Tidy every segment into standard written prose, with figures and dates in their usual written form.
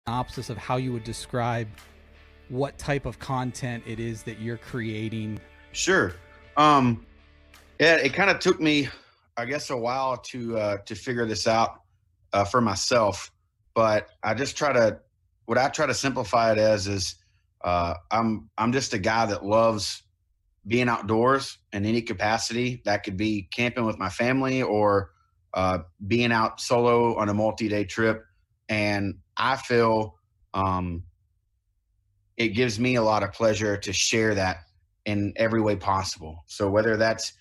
synopsis of how you would describe what type of content it is that you're creating? Sure. Yeah, it kind of took me, I guess, a while to figure this out for myself. But what I try to simplify it as is, I'm just a guy that loves being outdoors in any capacity. That could be camping with my family or being out solo on a multi-day trip. And I feel it gives me a lot of pleasure to share that in every way possible. So whether that's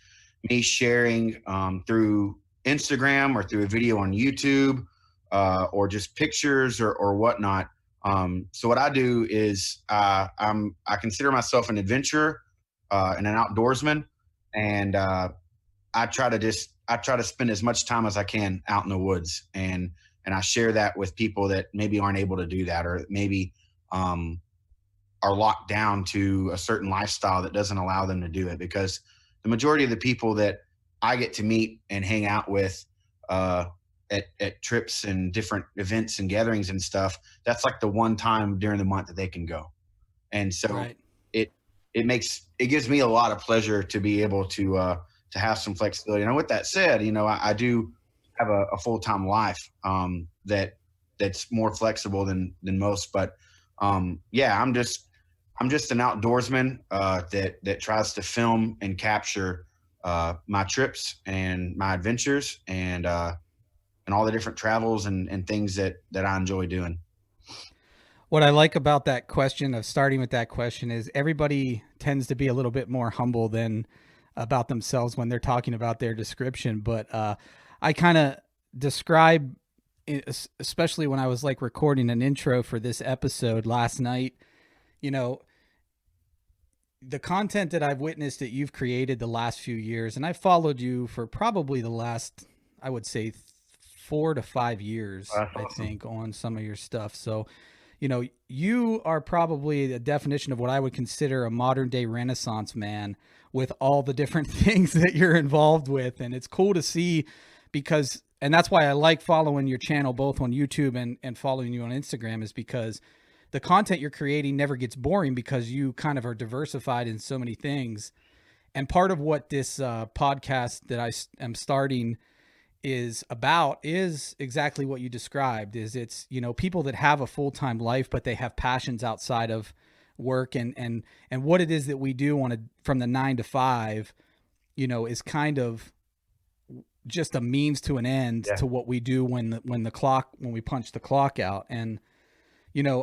me sharing through Instagram or through a video on YouTube or just pictures or whatnot. So what I do is I consider myself an adventurer and an outdoorsman, and I try to spend as much time as I can out in the woods, and I share that with people that maybe aren't able to do that, or maybe are locked down to a certain lifestyle that doesn't allow them to do it. Because the majority of the people that I get to meet and hang out with at trips and different events and gatherings and stuff, that's like the one time during the month that they can go. And so Right. it gives me a lot of pleasure to be able to have some flexibility. And with that said, I do have a full-time life that's more flexible than most. But yeah, I'm just an outdoorsman that tries to film and capture my trips and my adventures and all the different travels and things that I enjoy doing. What I like about that question, of starting with that question, is everybody tends to be a little bit more humble than about themselves when they're talking about their description. But I kind of describe, especially when I was like recording an intro for this episode last night, the content that I've witnessed that you've created the last few years, and I've followed you for probably the last, I would say, 4 to 5 years, Awesome. I think, on some of your stuff. So, you are probably the definition of what I would consider a modern day Renaissance man, with all the different things that you're involved with. And it's cool to see, and that's why I like following your channel, both on YouTube and following you on Instagram, is because the content you're creating never gets boring, because you kind of are diversified in so many things. And part of what this podcast that I am starting is about is exactly what you described. It's people that have a full-time life, but they have passions outside of work, and what it is that we do from the 9 to 5, is kind of just a means to an end. Yeah. To what we do when we punch the clock out. And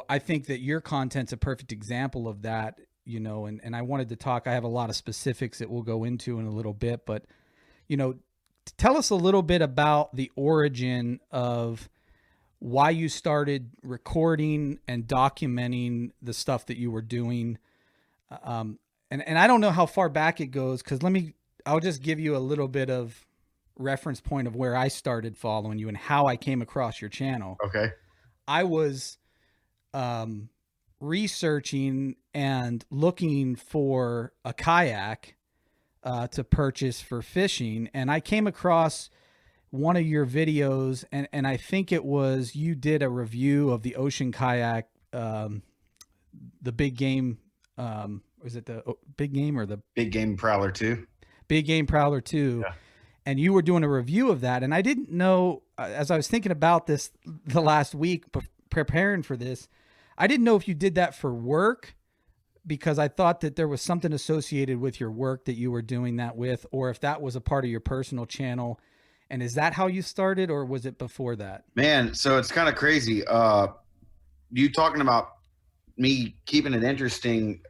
I think that your content's a perfect example of that. And I wanted to talk. I have a lot of specifics that we'll go into in a little bit, but tell us a little bit about the origin of why you started recording and documenting the stuff that you were doing. And I don't know how far back it goes, because I'll just give you a little bit of reference point of where I started following you and how I came across your channel. Okay. I was researching and looking for a kayak to purchase for fishing, and I came across one of your videos, and I think it was, you did a review of the ocean kayak, the big game. Was it the big game or the Big Game Prowler 2? Big Game Prowler 2. Yeah. And you were doing a review of that, and I didn't know, as I was thinking about this the last week preparing for this, I didn't know if you did that for work, because I thought that there was something associated with your work that you were doing that with, or if that was a part of your personal channel. And is that how you started, or was it before that? Man, so it's kind of crazy. You talking about me keeping it interesting.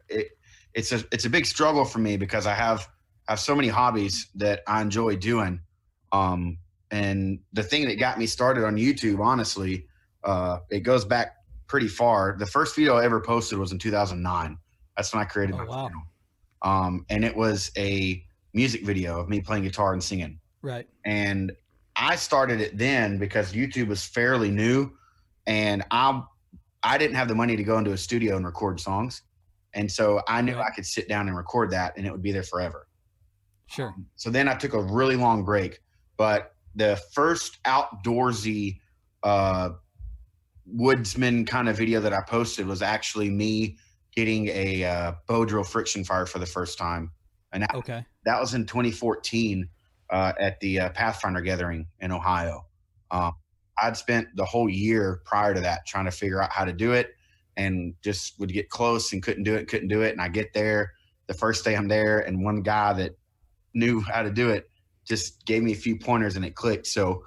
It's a big struggle for me, because I have so many hobbies that I enjoy doing. And the thing that got me started on YouTube, honestly, it goes back pretty far. The first video I ever posted was in 2009. That's when I created my channel. And it was a music video of me playing guitar and singing. Right. And I started it then because YouTube was fairly new, and I didn't have the money to go into a studio and record songs. And so I knew I could sit down and record that, and it would be there forever. Sure. So then I took a really long break, but the first outdoorsy woodsman kind of video that I posted was actually me getting a bow drill friction fire for the first time. And that was in 2014 at the Pathfinder Gathering in Ohio. I'd spent the whole year prior to that trying to figure out how to do it, and just would get close and couldn't do it. And I get there the first day I'm there, and one guy that knew how to do it just gave me a few pointers and it clicked. So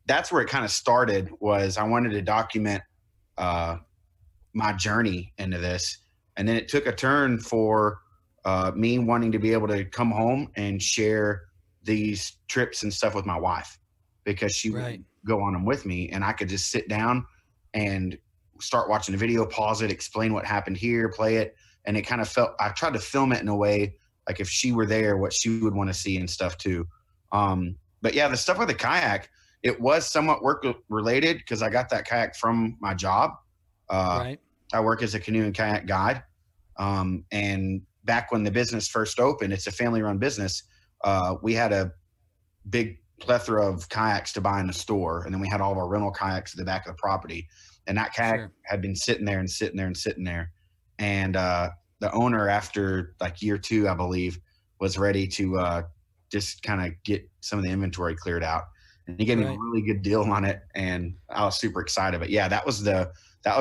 that's where it kind of started, was I wanted to document my journey into this. And then it took a turn for me wanting to be able to come home and share these trips and stuff with my wife, because she would go on them with me, and I could just sit down and start watching the video, pause it, explain what happened here, play it. And it kind of felt, I tried to film it in a way, like if she were there, what she would want to see and stuff too. But yeah, the stuff with the kayak, it was somewhat work related because I got that kayak from my job. I work as a canoe and kayak guide. And back when the business first opened, it's a family run business. We had a big plethora of kayaks to buy in the store. And then we had all of our rental kayaks at the back of the property. And that kayak had been sitting there. And the owner, after like year 2, I believe, was ready to just kind of get some of the inventory cleared out. And he gave me a really good deal on it, and I was super excited. But yeah, that was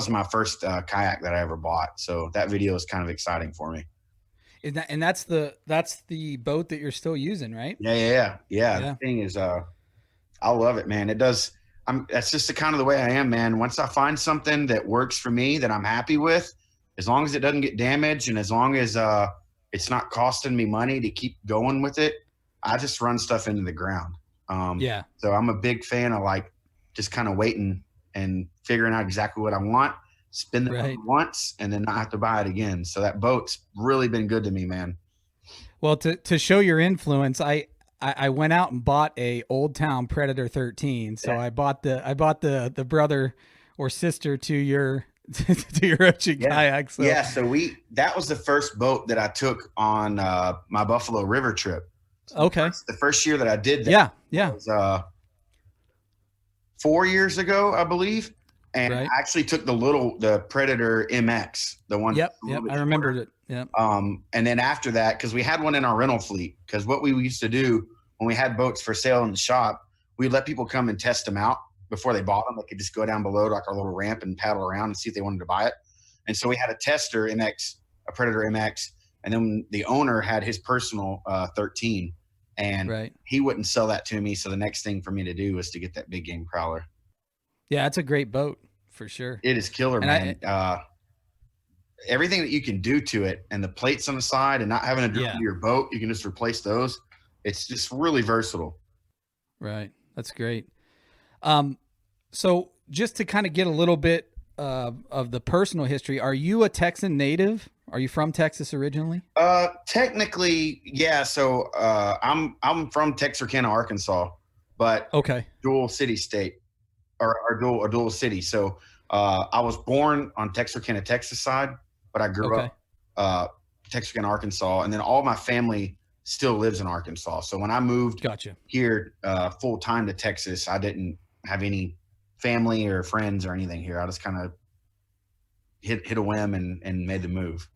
my first kayak that I ever bought. So that video is kind of exciting for me. And that's the boat that you're still using, right? Yeah. The thing is, I love it, man. It does. That's just the kind of the way I am, man. Once I find something that works for me, that I'm happy with, as long as it doesn't get damaged, and as long as it's not costing me money to keep going with it, I just run stuff into the ground. So I'm a big fan of like just kind of waiting and figuring out exactly what I want, spend the money once, and then not have to buy it again. So that boat's really been good to me, man. Well, to show your influence, I went out and bought a Old Town Predator 13. So I bought the brother or sister to your to your ocean kayak. So. Yeah, so that was the first boat that I took on my Buffalo River trip. So the first year that I did that was 4 years ago, I believe. And I actually took the Predator MX, the one. Yep, I remembered it. Yep. And then after that, because we had one in our rental fleet, because what we used to do when we had boats for sale in the shop, we'd let people come and test them out before they bought them. They could just go down below like our little ramp and paddle around and see if they wanted to buy it. And so we had a tester MX, a Predator MX, and then the owner had his personal 13, and he wouldn't sell that to me. So the next thing for me to do was to get that big game prowler. Yeah, it's a great boat for sure. It is killer, man. Everything that you can do to it, and the plates on the side, and not having to drill your boat, you can just replace those. It's just really versatile. Right. That's great. So just to kind of get a little bit of the personal history, are you a Texan native? Are you from Texas originally? Technically, yeah. So I'm from Texarkana, Arkansas, but dual city state or dual city. So I was born on Texarkana, Texas side, but I grew up Texarkana, Arkansas, and then all my family still lives in Arkansas. So when I moved here full time to Texas, I didn't have any family or friends or anything here. I just kind of hit a whim and made the move.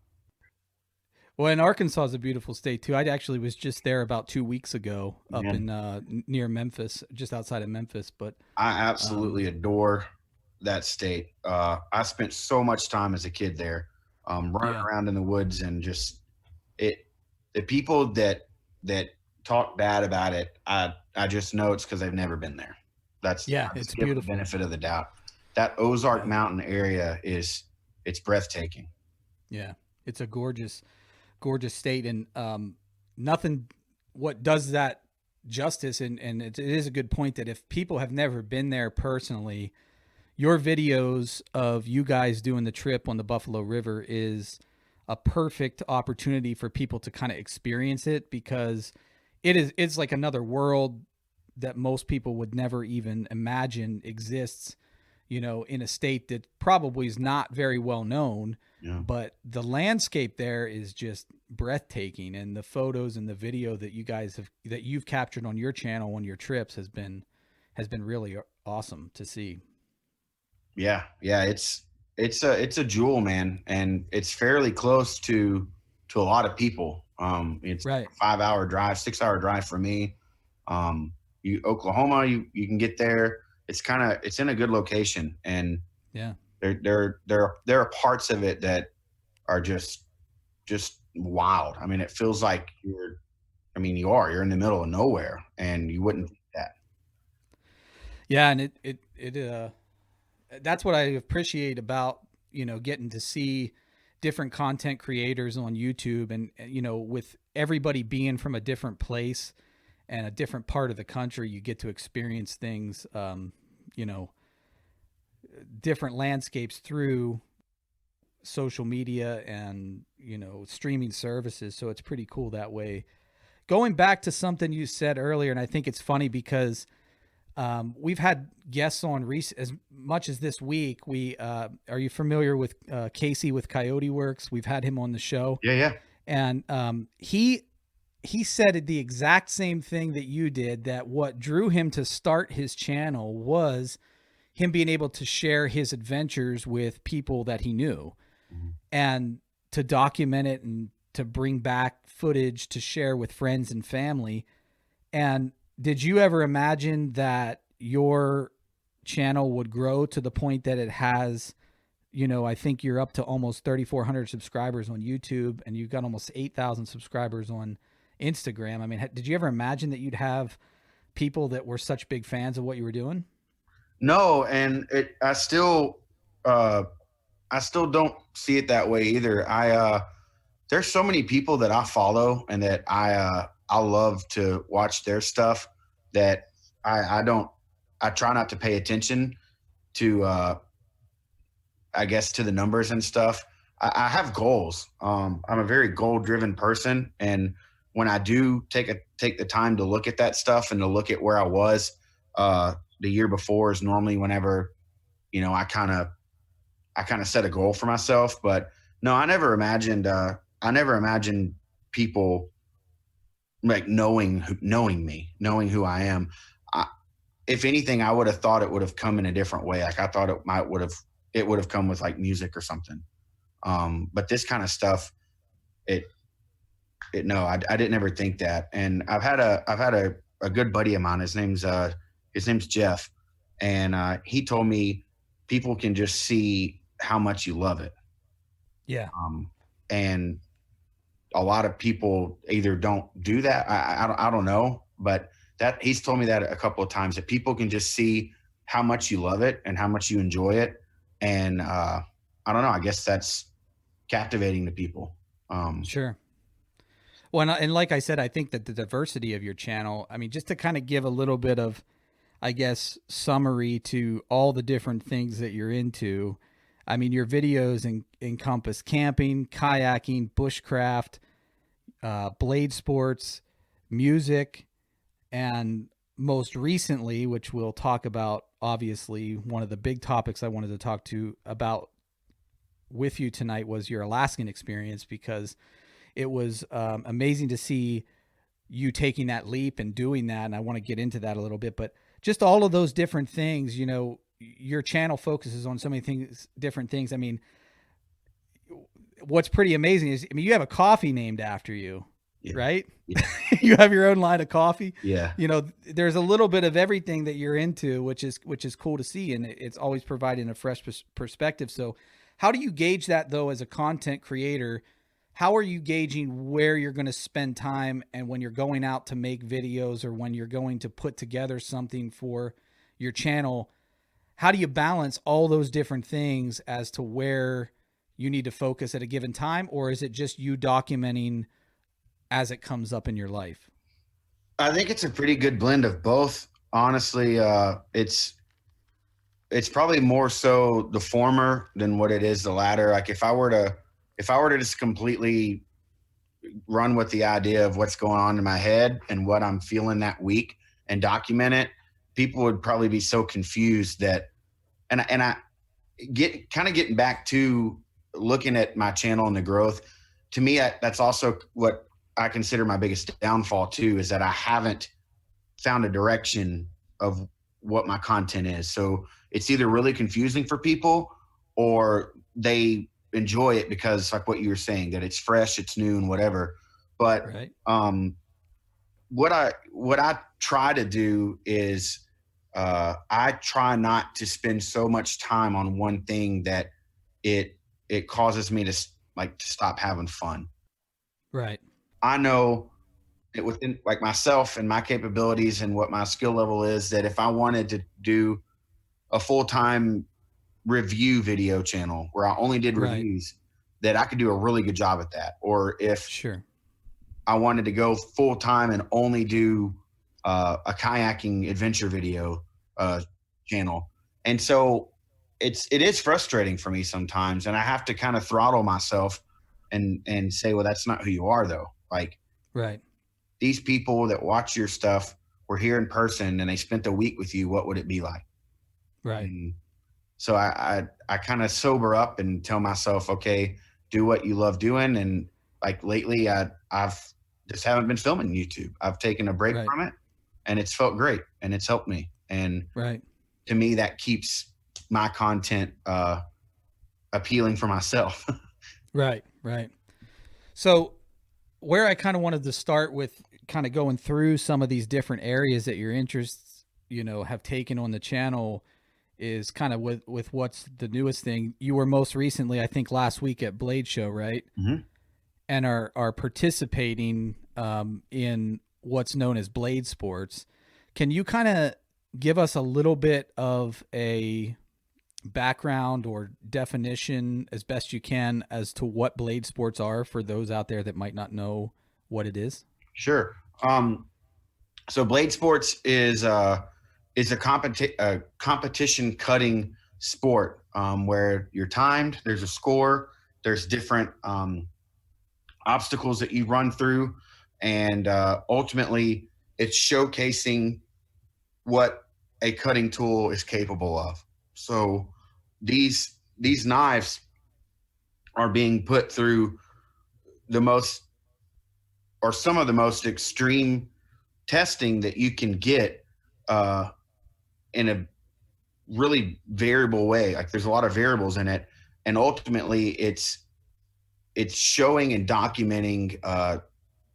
Well, and Arkansas is a beautiful state too. I actually was just there about 2 weeks ago up in near Memphis, just outside of Memphis. But I absolutely adore that state. I spent so much time as a kid there, running around in the woods, and just the people that talk bad about it, I just know it's because they've never been there. It's beautiful. The benefit of the doubt. That Ozark Mountain area it's breathtaking. Yeah, it's a gorgeous state, and nothing what does that justice. And it is a good point that if people have never been there personally, your videos of you guys doing the trip on the Buffalo River is a perfect opportunity for people to kind of experience it, because it's like another world that most people would never even imagine exists, in a state that probably is not very well known. But the landscape there is just breathtaking, and the photos and the video that you've captured on your channel on your trips has been really awesome to see. Yeah. Yeah. It's a jewel, man. And it's fairly close to a lot of people. It's Right. a 5 hour drive, 6 hour drive for me. Um, Oklahoma, you can get there. It's in a good location, and Yeah. there are parts of it that are just wild. I mean, it feels like you're in the middle of nowhere, and you wouldn't think that. Yeah. And that's what I appreciate about, getting to see different content creators on YouTube, and with everybody being from a different place and a different part of the country, you get to experience things, you know, different landscapes through social media and, streaming services. So it's pretty cool that way. Going back to something you said earlier, and I think it's funny because we've had guests on as much as this week. Are you familiar with Casey with Coyote Works? We've had him on the show, Yeah, yeah. and he said the exact same thing that you did. That what drew him to start his channel was him being able to share his adventures with people that he knew, Mhm. and to document it and to bring back footage to share with friends and family. And did you ever imagine that your channel would grow to the point that it has? I think you're up to almost 3,400 subscribers on YouTube, and you've got almost 8,000 subscribers on Instagram. I mean, did you ever imagine that you'd have people that were such big fans of what you were doing? No, and uh, I still don't see it that way either. There's so many people that I follow and that I love to watch their stuff that I don't I try not to pay attention to I guess to the numbers and stuff. I have goals. I'm a very goal driven person, and when I do take the time to look at that stuff and to look at where I was the year before is normally whenever I kind of set a goal for myself. But no, I never imagined people like knowing me, knowing who I am. I, if anything, I would have thought it would have come in a different way. Like I thought it would have come with like music or something. But this kind of stuff, it it no, I didn't ever think that. And I've had a good buddy of mine. His name's Jeff, and he told me people can just see how much you love it. Yeah. And a lot of people either don't do that. I don't know, but that he's told me that a couple of times that people can just see how much you love it and how much you enjoy it. And I don't know. I guess that's captivating to people. Sure. Well, and like I said, I think that the diversity of your channel, I mean, just to kind of give a little bit of, I guess, summary to all the different things that you're into. I mean, your videos encompass camping, kayaking, bushcraft, blade sports, music, and most recently, which we'll talk about, obviously, one of the big topics I wanted to talk to about with you tonight was your Alaskan experience, because it was amazing to see you taking that leap and doing that. And I want to get into that a little bit, but just all of those different things, your channel focuses on so many things, different things. I mean, what's pretty amazing is, you have a coffee named after you, Yeah. right? Yeah. You have your own line of coffee. Yeah. There's a little bit of everything that you're into, which is cool to see. And it's always providing a fresh perspective. So how do you gauge that though, as a content creator? How are you gauging where you're going to spend time, and when you're going out to make videos, or when you're going to put together something for your channel? How do you balance all those different things as to where you need to focus at a given time? Or is it just you documenting as it comes up in your life? I think it's a pretty good blend of both. Honestly, it's probably more so the former than what it is the latter. Like if I were to just completely run with the idea of what's going on in my head and what I'm feeling that week and document it, people would probably be so confused that, and I getting back to looking at my channel and the growth. To me, that's also what I consider my biggest downfall too, is that I haven't found a direction of what my content is. So it's either really confusing for people or they enjoy it because like what you were saying, that it's fresh, it's new and whatever. But Right. what I try to do is I try not to spend so much time on one thing that it causes me to to stop having fun. Right. I know that within like myself and my capabilities and what my skill level is, that if I wanted to do a full-time review video channel where I only did Right. reviews, that I could do a really good job at that. Or if Sure. I wanted to go full time and only do a kayaking adventure video channel. And so it is frustrating for me sometimes, and I have to kind of throttle myself and say, well, that's not who you are, though. Like Right. these people that watch your stuff were here in person and they spent a week with you. What would it be like? Right. And so I kind of sober up and tell myself, okay, do what you love doing. And like lately, I've just haven't been filming YouTube. I've taken a break Right. from it, and it's felt great and it's helped me. And Right. to me, that keeps my content appealing for myself. Right. Right. So where I kind of wanted to start with kind of going through some of these different areas that your interests, have taken on the channel is kind of with what's the newest thing. You were most recently, I think last week at Blade Show, right? Mm-hmm. And are participating in what's known as blade sports. Can you kind of give us a little bit of a background or definition as best you can as to what blade sports are for those out there that might not know what it is? Sure. So blade sports is a competition cutting sport where you're timed. There's a score. There's different obstacles that you run through, and ultimately, it's showcasing what a cutting tool is capable of. So these knives are being put through the most or some of the most extreme testing that you can get in a really variable way. Like there's a lot of variables in it, and ultimately it's showing and documenting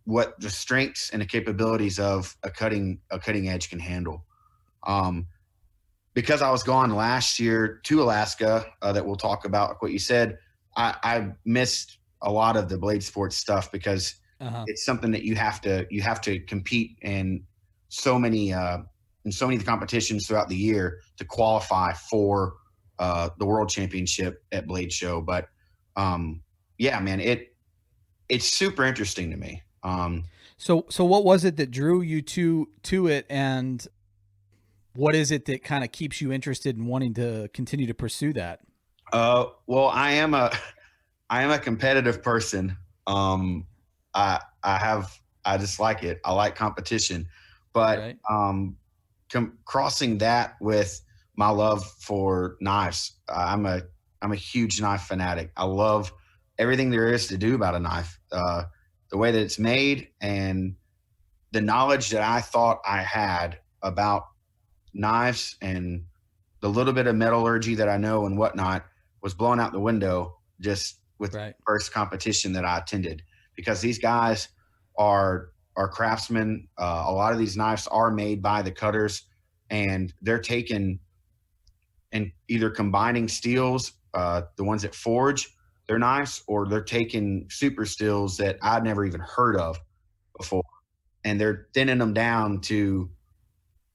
what the strengths and the capabilities of a cutting edge can handle. Because I was gone last year to Alaska, that we'll talk about, like what you said, I missed a lot of the blade sports stuff because it's something that you have to compete in so many of the competitions throughout the year to qualify for the World Championship at Blade Show. But yeah, man, it's super interesting to me. So what was it that drew you to it, and what is it that kind of keeps you interested in wanting to continue to pursue that? Well, I am a competitive person. I just like it. I like competition, but Right. Crossing that with my love for knives, I'm a huge knife fanatic. I love everything there is to do about a knife, the way that it's made, and the knowledge that I thought I had about knives and the little bit of metallurgy that I know and whatnot was blown out the window just with Right. the first competition that I attended, because these guys are craftsmen. A lot of these knives are made by the cutters, and they're taking and either combining steels, the ones that forge their knives, or they're taking super steels that I'd never even heard of before, and they're thinning them down to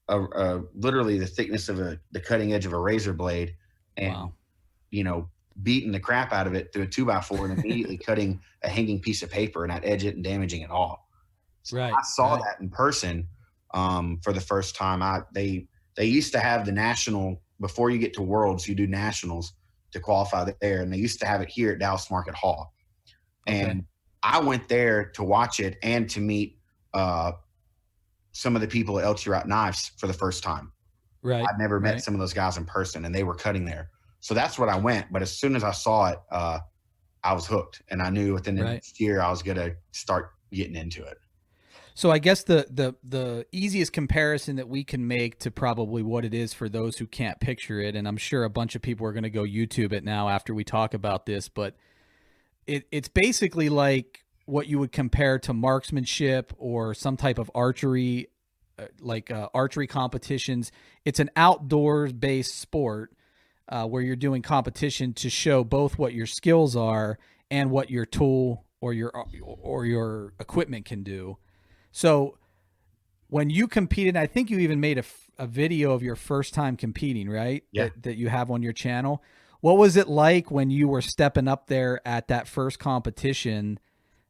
literally the thickness of the cutting edge of a razor blade, and Wow. beating the crap out of it through a 2x4 and immediately cutting a hanging piece of paper and not edge it and damaging it all. So Right. I saw Right. that in person for the first time. They used to have the national before you get to Worlds, you do nationals to qualify there, and they used to have it here at Dallas Market Hall. Okay. And I went there to watch it and to meet some of the people at LT Rock Knives for the first time. Right. I'd never met Right. some of those guys in person, and they were cutting there. So that's what I went. But as soon as I saw it, I was hooked, and I knew within the Right. next year I was going to start getting into it. So I guess the easiest comparison that we can make to probably what it is for those who can't picture it, and I'm sure a bunch of people are going to go YouTube it now after we talk about this, but it's basically like what you would compare to marksmanship or some type of archery, archery competitions. It's an outdoors based sport where you're doing competition to show both what your skills are and what your tool or your equipment can do. So when you competed, I think you even made a video of your first time competing, right? Yeah. That you have on your channel. What was it like when you were stepping up there at that first competition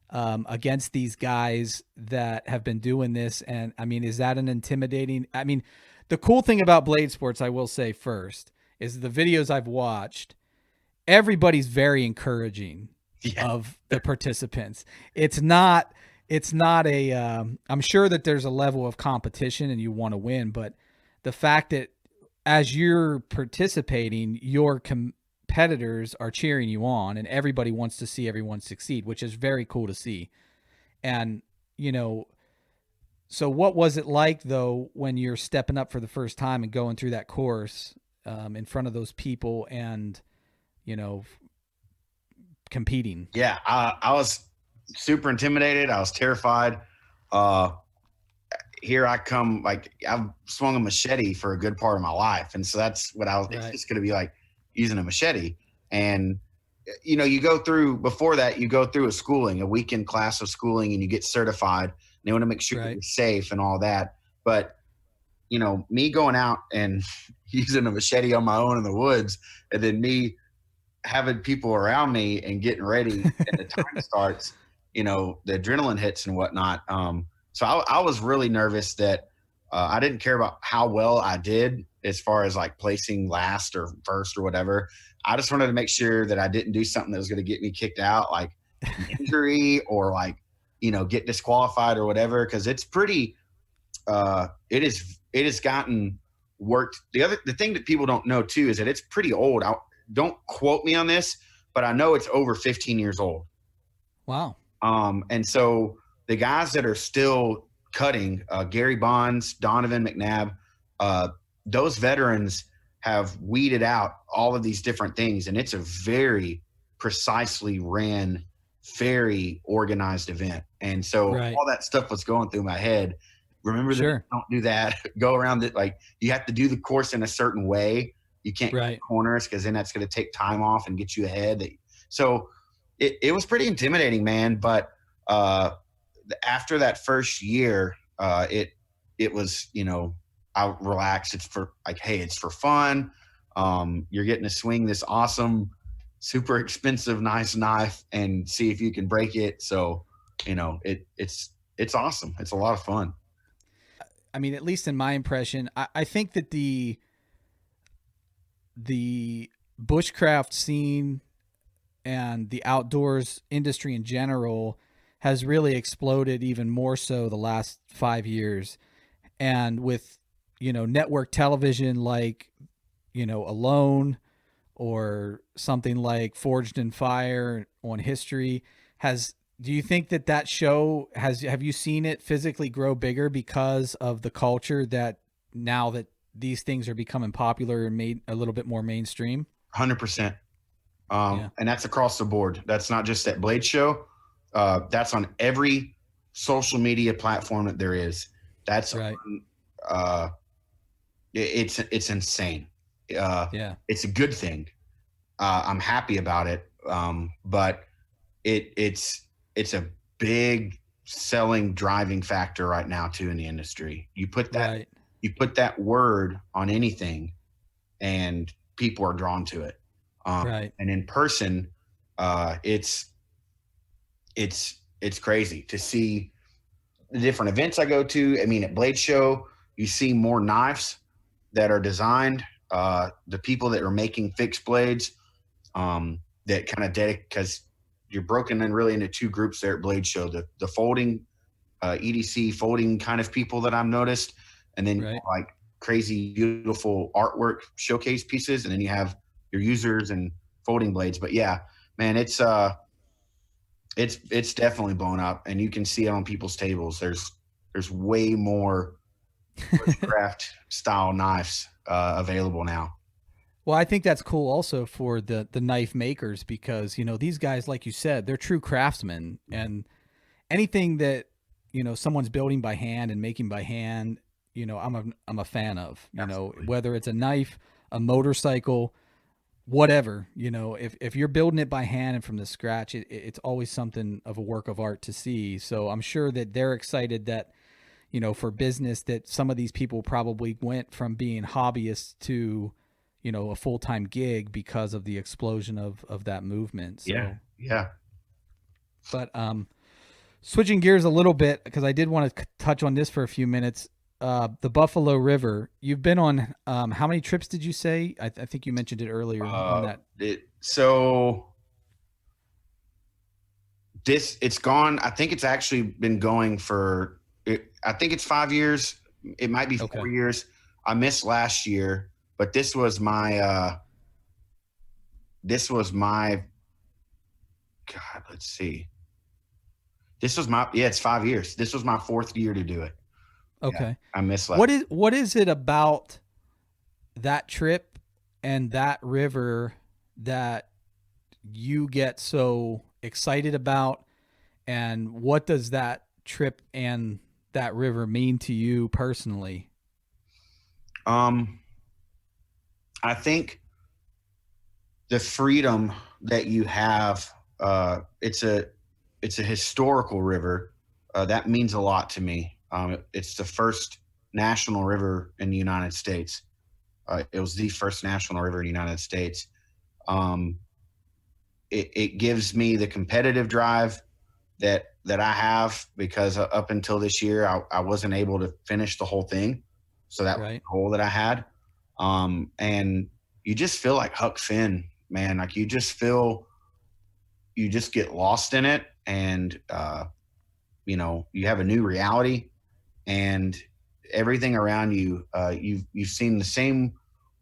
against these guys that have been doing this? And I mean, is that an intimidating? I mean, the cool thing about blade sports, I will say first, is the videos I've watched, everybody's very encouraging of the participants. It's not a, I'm sure that there's a level of competition and you want to win, but the fact that as you're participating, your competitors are cheering you on and everybody wants to see everyone succeed, which is very cool to see. And, you know, so what was it like though, when you're stepping up for the first time and going through that course in front of those people and, you know, competing? Yeah. I was super intimidated. I was terrified. Here I come, like I've swung a machete for a good part of my life. And so that's what I was, Right. it's just going to be like using a machete. And, you know, you go through, before that, you go through a weekend class of schooling, and you get certified. They want to make sure you're safe and all that. But, you know, me going out and using a machete on my own in the woods, and then me having people around me and getting ready and the time starts, you know, the adrenaline hits and whatnot. So I was really nervous that I didn't care about how well I did as far as like placing last or first or whatever. I just wanted to make sure that I didn't do something that was going to get me kicked out, like an injury or like, you know, get disqualified or whatever. Cause it's pretty, it has gotten worked. The thing that people don't know too, is that it's pretty old. Don't quote me on this, but I know it's over 15 years old. Wow. And so the guys that are still cutting, Gary Bonds, Donovan McNabb, those veterans have weeded out all of these different things. And it's a very precisely ran, very organized event. And so all that stuff was going through my head. Remember that, don't do that. Go around it. Like, you have to do the course in a certain way. You can't cut corners, because then that's going to take time off and get you ahead. So it was pretty intimidating, man. But after that first year, it was, you know, I relaxed. It's for like, hey, it's for fun. You're getting to swing this awesome, super expensive, nice knife and see if you can break it. So, you know, it's awesome. It's a lot of fun. I mean, at least in my impression, I think that the bushcraft scene and the outdoors industry in general has really exploded even more so the last 5 years. And with, you know, network television like, you know, Alone or something like Forged in Fire on History, do you think that show have you seen it physically grow bigger because of the culture that now that these things are becoming popular and made a little bit more mainstream? 100%. And that's across the board. That's not just at Blade Show. That's on every social media platform that there is. That's it's insane. It's a good thing. I'm happy about it. But it's a big selling driving factor right now too in the industry. You put that word on anything and people are drawn to it. And in person, it's crazy to see the different events I go to. I mean, at Blade Show, you see more knives that are designed. The people that are making fixed blades, that kind of because you're broken in really into two groups there at Blade Show. The folding, EDC folding kind of people that I've noticed, and then like crazy, beautiful artwork showcase pieces, and then you have your users and folding blades. But yeah, man, it's definitely blown up, and you can see it on people's tables. There's there's way more bushcraft style knives available now. Well, I think that's cool also for the knife makers because, you know, these guys, like you said, they're true craftsmen, and anything that, you know, someone's building by hand and making by hand, you know, I'm a fan of, you know, Absolutely. whether it's a knife, a motorcycle, whatever, you know, if you're building it by hand and from the scratch, it's always something of a work of art to see. So I'm sure that they're excited that, you know, for business, that some of these people probably went from being hobbyists to, you know, a full-time gig because of the explosion of that movement. Yeah. So, Yeah. but switching gears a little bit, because I did want to touch on this for a few minutes. The Buffalo River. You've been on how many trips did you say? I think you mentioned it earlier on that. So it's gone. I think it's actually been going for. I think it's 5 years. It might be 4 years. I missed last year, but this was my. God, let's see. It's 5 years. This was my fourth year to do it. Okay. Yeah, I missed last. What is it about that trip and that river that you get so excited about, and what does that trip and that river mean to you personally? I think the freedom that you have. It's a historical river. That means a lot to me. It's the first national river in the United States. It was the first national river in the United States. It gives me the competitive drive that I have, because up until this year, I wasn't able to finish the whole thing. So that was the goal that I had. And you just feel like Huck Finn, man. Like you just get lost in it, and you know, you have a new reality, and everything around you. You've seen the same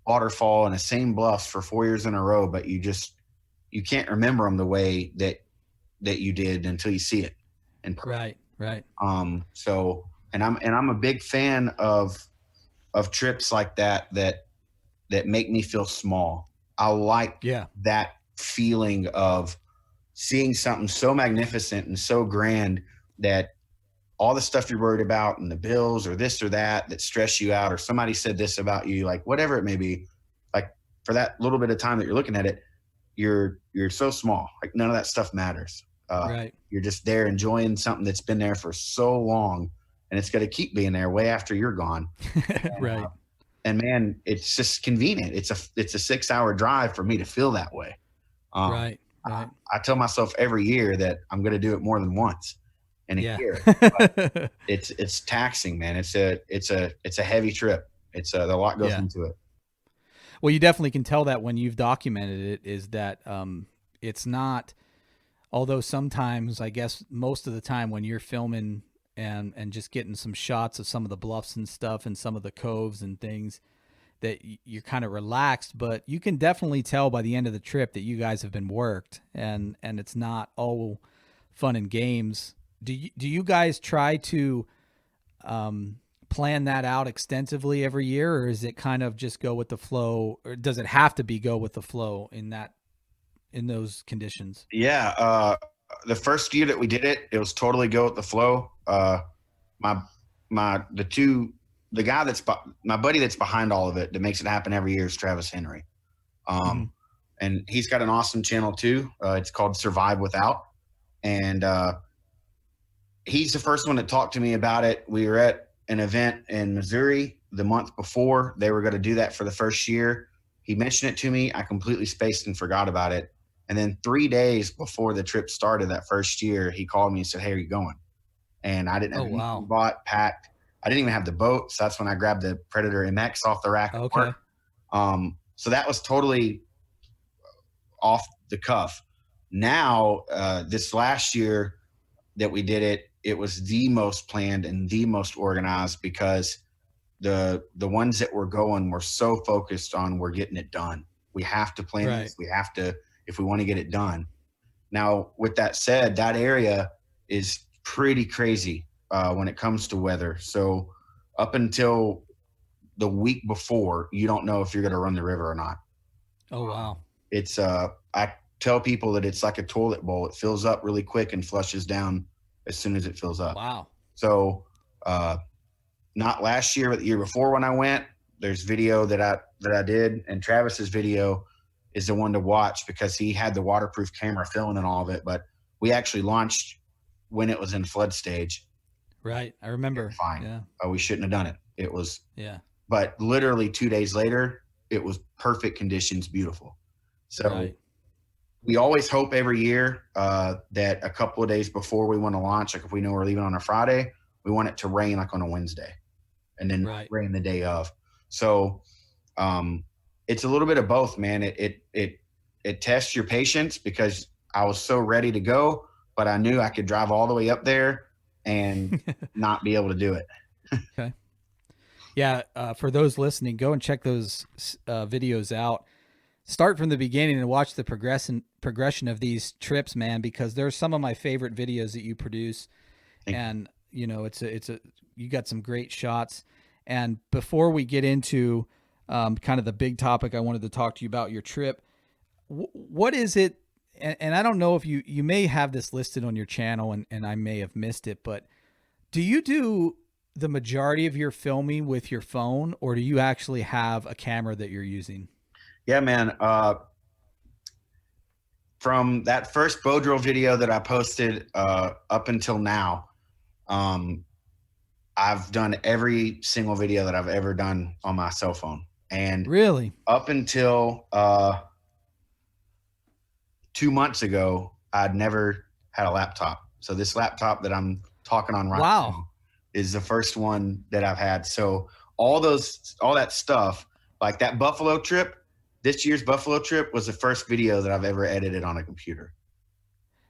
waterfall and the same bluffs for 4 years in a row, but you can't remember them the way that you did until you see it. And right. So, and I'm a big fan of trips like that make me feel small. I like that feeling of seeing something so magnificent and so grand that all the stuff you're worried about and the bills or this or that stress you out, or somebody said this about you, like whatever it may be, like for that little bit of time that you're looking at it, you're so small. Like none of that stuff matters. You're just there enjoying something that's been there for so long, and it's going to keep being there way after you're gone. Right. And man, it's just convenient. It's a 6-hour drive for me to feel that way. Right. I tell myself every year that I'm going to do it more than once in a year. It's taxing, man. It's a heavy trip. A lot goes into it. Well, you definitely can tell that when you've documented it, is that it's not, although sometimes, I guess most of the time when you're filming and just getting some shots of some of the bluffs and stuff and some of the coves and things, that you're kind of relaxed, but you can definitely tell by the end of the trip that you guys have been worked, and it's not all fun and games. Do you guys try to plan that out extensively every year, or is it kind of just go with the flow, or does it have to be go with the flow in those conditions? Yeah. The first year that we did it, it was totally go with the flow. The guy that's my buddy that's behind all of it, that makes it happen every year, is Travis Henry. And he's got an awesome channel too. It's called Survive Without. And he's the first one that talked to me about it. We were at an event in Missouri the month before. They were going to do that for the first year. He mentioned it to me. I completely spaced and forgot about it. And then 3 days before the trip started that first year, he called me and said, "Hey, are you going?" And I didn't have anything bought, packed. I didn't even have the boat. So that's when I grabbed the Predator MX off the rack. Okay. So that was totally off the cuff. Now, this last year that we did it, it was the most planned and the most organized, because the ones that were going were so focused on, we're getting it done. We have to plan this. We have to, if we want to get it done. Now, with that said, that area is pretty crazy. when it comes to weather. So up until the week before, you don't know if you're going to run the river or not. Oh, wow. It's I tell people that it's like a toilet bowl. It fills up really quick and flushes down as soon as it fills up. Wow. So not last year, but the year before when I went, there's video that I did, and Travis's video is the one to watch because he had the waterproof camera filming and all of it. But we actually launched when it was in flood stage. Right. I remember. Fine. Yeah. We shouldn't have done it. It was. Yeah. But literally 2 days later, it was perfect conditions, beautiful. So right. We always hope every year that a couple of days before we want to launch, like if we know we're leaving on a Friday, we want it to rain like on a Wednesday, and then rain the day of. So it's a little bit of both, man. It tests your patience because I was so ready to go, but I knew I could drive all the way up there and not be able to do it. Okay. Yeah. For those listening, go and check those videos out. Start from the beginning and watch the progression of these trips, man, because they're some of my favorite videos that you produce. And you know, you got some great shots. And before we get into kind of the big topic, I wanted to talk to you about your trip. What is it? And I don't know if you may have this listed on your channel and I may have missed it, but do you do the majority of your filming with your phone, or do you actually have a camera that you're using? Yeah, man. From that first bow drill video that I posted up until now, I've done every single video that I've ever done on my cell phone. And really, up until 2 months ago, I'd never had a laptop. So this laptop that I'm talking on right now is the first one that I've had. So all that stuff, like that Buffalo trip, this year's Buffalo trip was the first video that I've ever edited on a computer.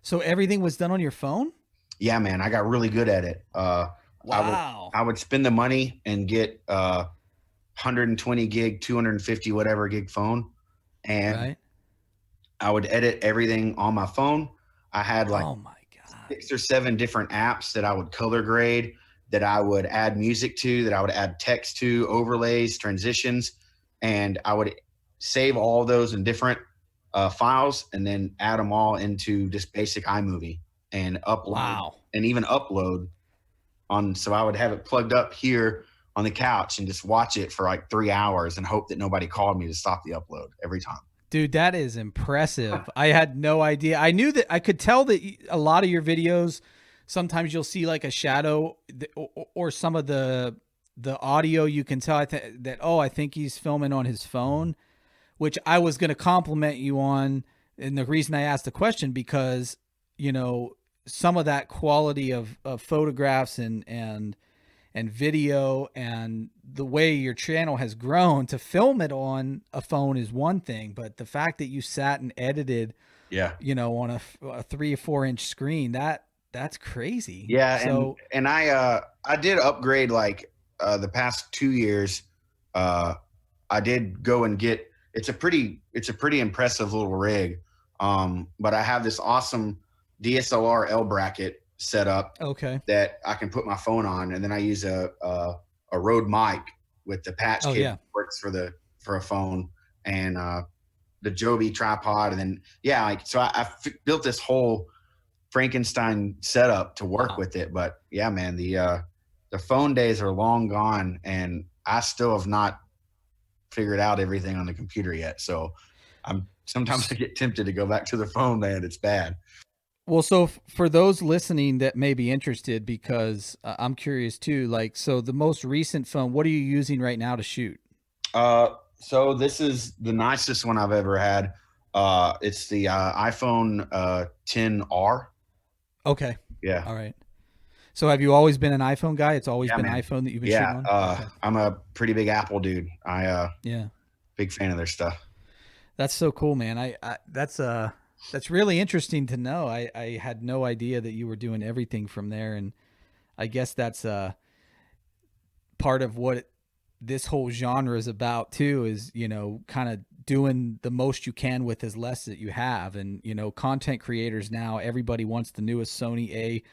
So everything was done on your phone? Yeah, man. I got really good at it. Wow. I would spend the money and get 120 gig, 250 whatever gig phone. And I would edit everything on my phone. I had like 6 or 7 different apps that I would color grade, that I would add music to, that I would add text to, overlays, transitions, and I would save all those in different files and then add them all into just basic iMovie and upload and even upload on. So I would have it plugged up here on the couch and just watch it for like 3 hours and hope that nobody called me to stop the upload every time. Dude, that is impressive. I had no idea. I knew that I could tell that a lot of your videos, sometimes you'll see like a shadow or some of the audio. You can tell that, I think he's filming on his phone, which I was going to compliment you on. And the reason I asked the question, because, you know, some of that quality of photographs and video and the way your channel has grown, to film it on a phone is one thing, but the fact that you sat and edited, you know, on a 3 or 4 inch screen, that's crazy. Yeah. So, and I did upgrade like the past 2 years. I did go and get, it's a pretty impressive little rig. But I have this awesome DSLR L bracket set up that I can put my phone on, and then I use a Rode mic with the patch cable that works for a phone, and the Joby tripod, and then so I built this whole Frankenstein setup to work with it. But yeah, man, the phone days are long gone, and I still have not figured out everything on the computer yet. So sometimes I get tempted to go back to the phone, man. It's bad. Well, so for those listening that may be interested, because I'm curious too, like, so the most recent phone, what are you using right now to shoot? So this is the nicest one I've ever had. It's the iPhone XR. Okay. Yeah. All right. So have you always been an iPhone guy? It's always been iPhone that you've been shooting on? I'm a pretty big Apple dude. Big fan of their stuff. That's so cool, man. That's really interesting to know. I had no idea that you were doing everything from there. And I guess that's part of what this whole genre is about too, is, you know, kind of doing the most you can with as less that you have. And, you know, content creators now, everybody wants the newest Sony A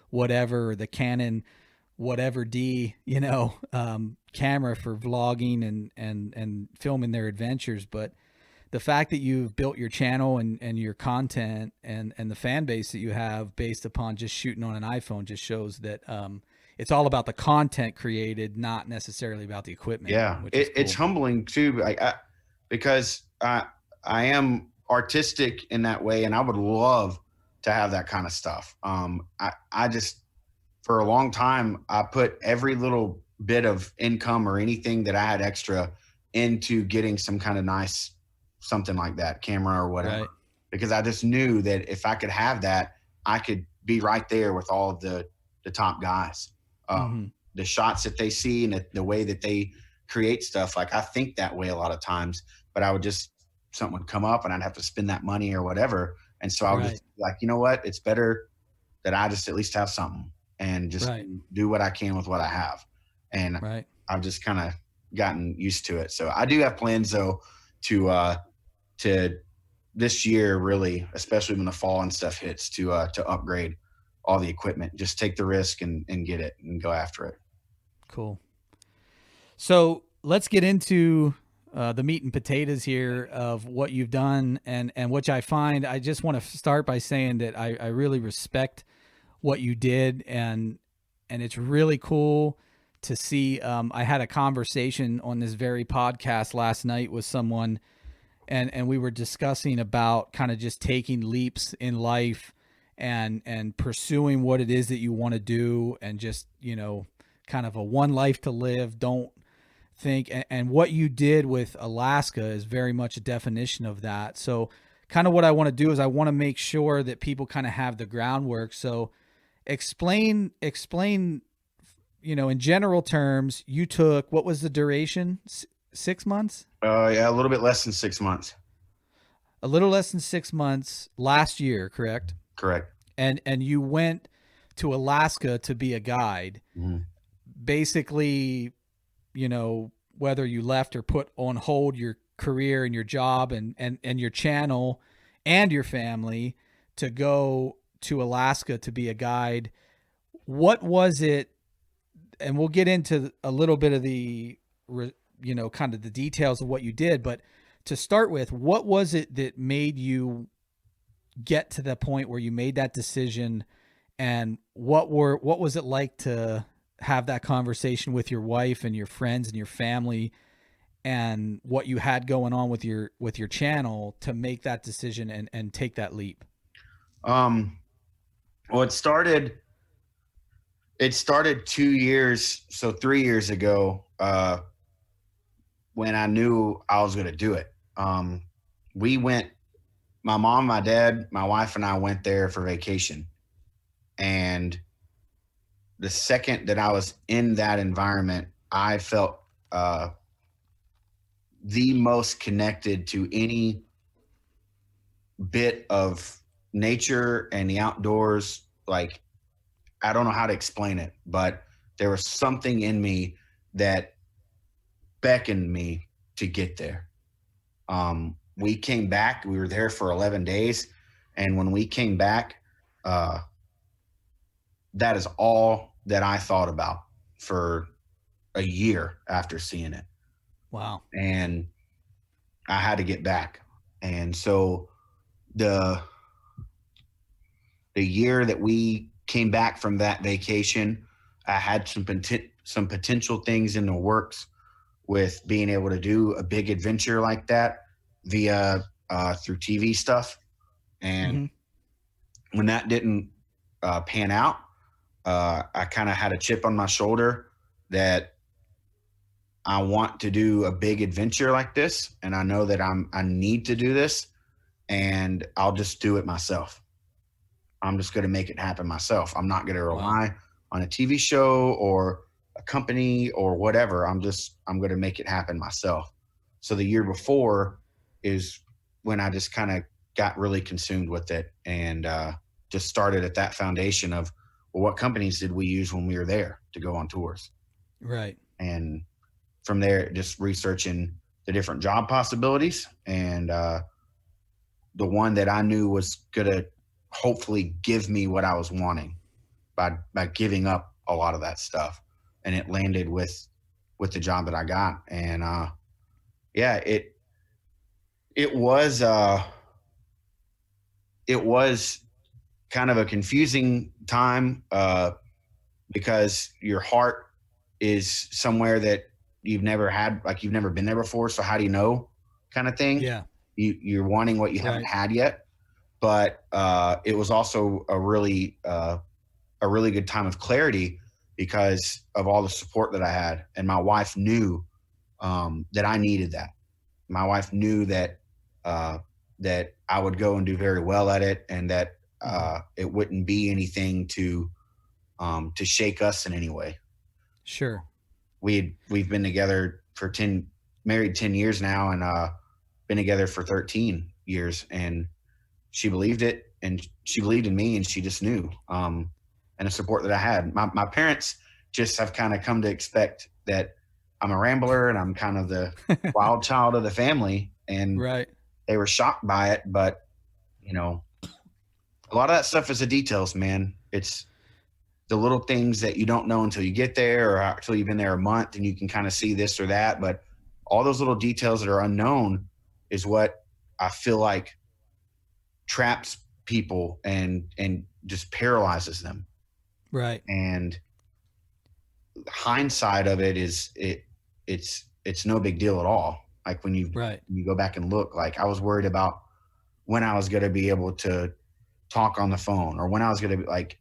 whatever, or the Canon whatever camera for vlogging and filming their adventures. But the fact that you've built your channel and your content and the fan base that you have based upon just shooting on an iPhone just shows that it's all about the content created, not necessarily about the equipment. Yeah, which is cool. It's humbling too, because I am artistic in that way, and I would love to have that kind of stuff. I just, for a long time, I put every little bit of income or anything that I had extra into getting some kind of nice something like that, camera or whatever, Right. because I just knew that if I could have that, I could be right there with all of the top guys. The shots that they see and the way that they create stuff, like I think that way a lot of times, but I would just, something would come up and I'd have to spend that money or whatever. And so I would just be like, you know what, it's better that I just at least have something and just do what I can with what I have. And I've just kind of gotten used to it. So I do have plans though to this year, really, especially when the fall and stuff hits, to upgrade all the equipment, just take the risk and get it and go after it. Cool. So let's get into the meat and potatoes here of what you've done, and which I find, I just want to start by saying that I really respect what you did, and it's really cool to see. I had a conversation on this very podcast last night with someone, and we were discussing about kind of just taking leaps in life and pursuing what it is that you want to do, and just, kind of a one life to live. Don't think, and what you did with Alaska is very much a definition of that. So kind of what I want to do is I want to make sure that people kind of have the groundwork. So explain, in general terms, you took, what was the duration? 6 months? Yeah, a little bit less than 6 months. A little less than 6 months last year, correct? Correct. And you went to Alaska to be a guide. Mm-hmm. Basically, whether you left or put on hold your career and your job and your channel and your family to go to Alaska to be a guide. What was it? And we'll get into a little bit of the, kind of the details of what you did, but to start with, what was it that made you get to the point where you made that decision, and what was it like to have that conversation with your wife and your friends and your family, and what you had going on with your channel to make that decision and take that leap? Well, it started 2 years, so 3 years ago, when I knew I was going to do it. We went, my mom, my dad, my wife, and I went there for vacation. And the second that I was in that environment, I felt the most connected to any bit of nature and the outdoors. Like, I don't know how to explain it, but there was something in me that beckoned me to get there. We came back, we were there for 11 days. And when we came back, that is all that I thought about for a year after seeing it. Wow. And I had to get back. And so the year that we came back from that vacation, I had some potential things in the works with being able to do a big adventure like that via through TV stuff. And when that didn't pan out, I kind of had a chip on my shoulder that I want to do a big adventure like this, and I know that I need to do this, and I'll just do it myself. I'm just going to make it happen myself. I'm not going to rely on a TV show or a company or whatever. I'm going to make it happen myself. So the year before is when I just kind of got really consumed with it, and just started at that foundation of, well, what companies did we use when we were there to go on tours? Right. And from there, just researching the different job possibilities, and the one that I knew was going to hopefully give me what I was wanting by giving up a lot of that stuff, and it landed with the job that I got. And yeah, it was it was kind of a confusing time, because your heart is somewhere that you've never had, like you've never been there before. So how do you know, kind of thing? Yeah. You're wanting what you haven't Right. had yet. But it was also a really good time of clarity because of all the support that I had, and my wife knew that I needed that. My wife knew that that I would go and do very well at it, and that it wouldn't be anything to shake us in any way. Sure. We've been together for married 10 years now, and been together for 13 years, and she believed it, and she believed in me, and she just knew, and the support that I had. My parents just have kind of come to expect that I'm a rambler and I'm kind of the wild child of the family, and Right. they were shocked by it. But you know, a lot of that stuff is the details, man. It's the little things that you don't know until you get there, or until you've been there a month and you can kind of see this or that. But all those little details that are unknown is what I feel like traps people and just paralyzes them. Right. And hindsight of it is it's no big deal at all. Like when Right. you go back and look, like I was worried about when I was going to be able to talk on the phone, or when I was going to be like,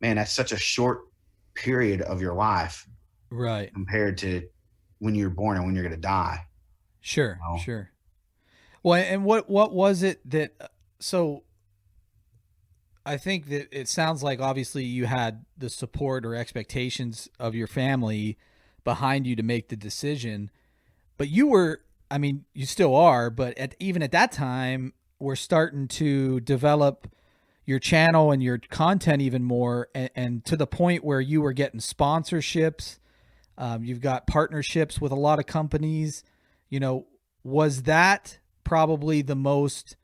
man, that's such a short period of your life Right. compared to when you're born and when you're going to die. Sure. You know? Sure. Well, and what was it that so I think that it sounds like obviously you had the support or expectations of your family behind you to make the decision, but you were, I mean, you still are, but even at that time, we're starting to develop your channel and your content even more, and to the point where you were getting sponsorships. You've got partnerships with a lot of companies. Was that probably the most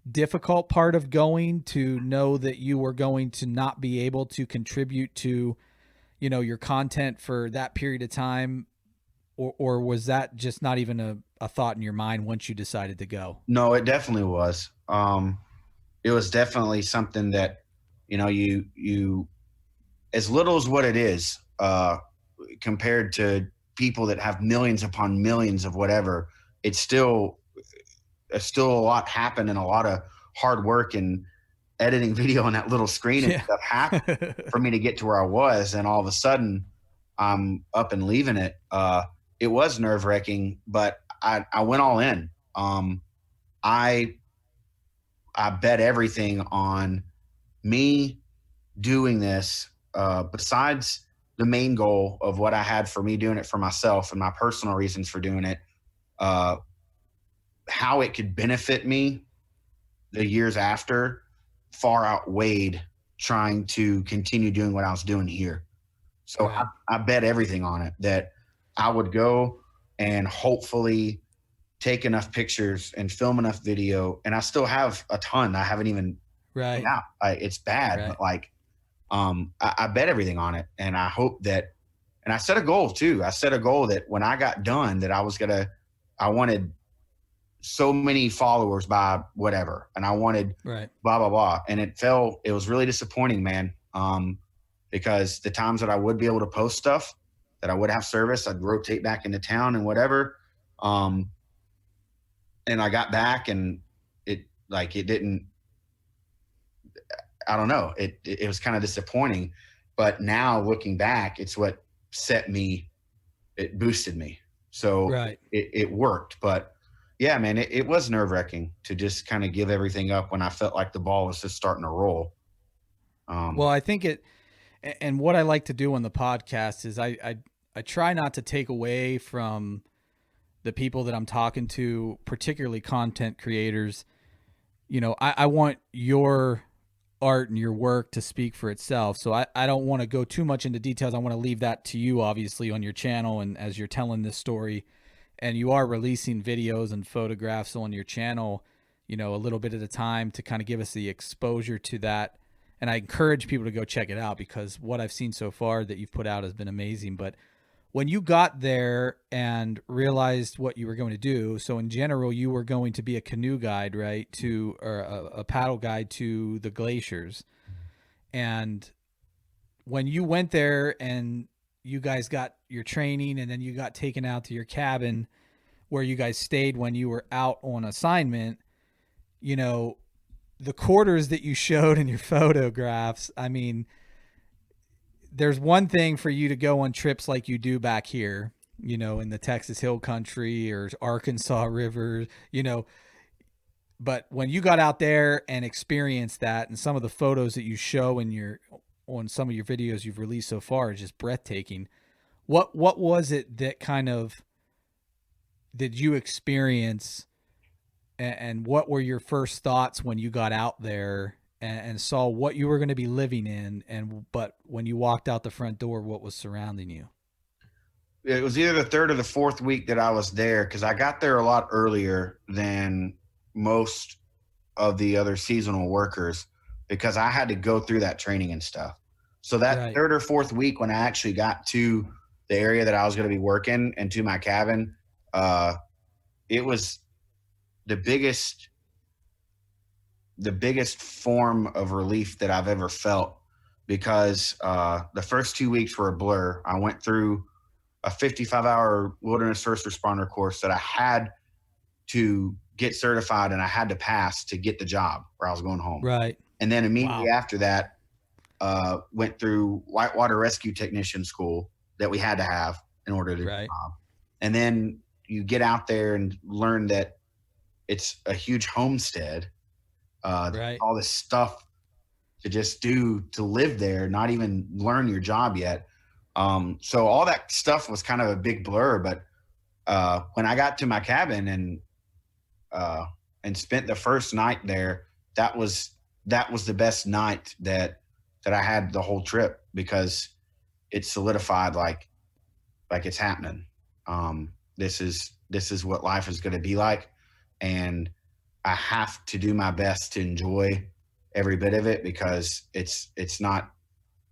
difficult part of going, to know that you were going to not be able to contribute to, your content for that period of time? Or was that just not even a thought in your mind once you decided to go? No, it definitely was. It was definitely something that, you as little as what it is, compared to people that have millions upon millions of whatever, it's still a lot happened, and a lot of hard work and editing video on that little screen and Yeah. stuff happened for me to get to where I was. And all of a sudden I'm up and leaving it. It was nerve wracking, but I went all in. I bet everything on me doing this, besides the main goal of what I had for me doing it for myself and my personal reasons for doing it, how it could benefit me the years after far outweighed trying to continue doing what I was doing here. So Right. I bet everything on it, that I would go and hopefully take enough pictures and film enough video. And I still have a ton I haven't even put Right. out. It's bad, Right. but like, I bet everything on it. And I hope that, and I set a goal too. I set a goal that when I got done, that I wanted so many followers by whatever, and I wanted Right. blah blah blah, and it was really disappointing, man. Because the times that I would be able to post stuff, that I would have service, I'd rotate back into town and whatever, and I got back, and it didn't, I don't know, it was kind of disappointing. But now looking back, it's what it boosted me, so Right. it worked. But yeah, man, it was nerve wracking to just kind of give everything up when I felt like the ball was just starting to roll. Well, I think and what I like to do on the podcast is I try not to take away from the people that I'm talking to, particularly content creators. I want your art and your work to speak for itself. So I don't want to go too much into details. I want to leave that to you, obviously, on your channel, and as you're telling this story, and you are releasing videos and photographs on your channel, a little bit at a time, to kind of give us the exposure to that and I encourage people to go check it out because what I've seen so far that you've put out has been amazing. But when you got there and realized what you were going to do, so in general, you were going to be a canoe guide, right, to or a paddle guide to the glaciers. And when you went there and you guys got your training and then you got taken out to your cabin where you guys stayed when you were out on assignment, you know, the quarters that you showed in your photographs, I mean, there's one thing for you to go on trips like you do back here, you know, in the Texas Hill Country or Arkansas River, you know, but when you got out there and experienced that, and some of the photos that you show in your on some of your videos you've released so far is just breathtaking. What was it that kind of did you experience, and what were your first thoughts when you got out there and saw what you were going to be living in, and but when you walked out the front door, what was surrounding you? It was either the third or the fourth week that I was there, because I got there a lot earlier than most of the other seasonal workers because I had to go through that training and stuff. So that Right. third or fourth week when I actually got to the area that I was going to be working and to my cabin, it was the biggest form of relief that I've ever felt, because the first 2 weeks were a blur. I went through a 55-hour wilderness first responder course that I had to get certified and I had to pass to get the job where I was going home. Right. And then immediately Wow. after that, went through whitewater rescue technician school that we had to have in order to do the Right. job. And then you get out there and learn that it's a huge homestead. Right. All this stuff to just do to live there, not even learn your job yet. So all that stuff was kind of a big blur. But when I got to my cabin and spent the first night there, that was the best night that I had the whole trip, because it solidified like it's happening. This is what life is going to be like, and I have to do my best to enjoy every bit of it, because it's not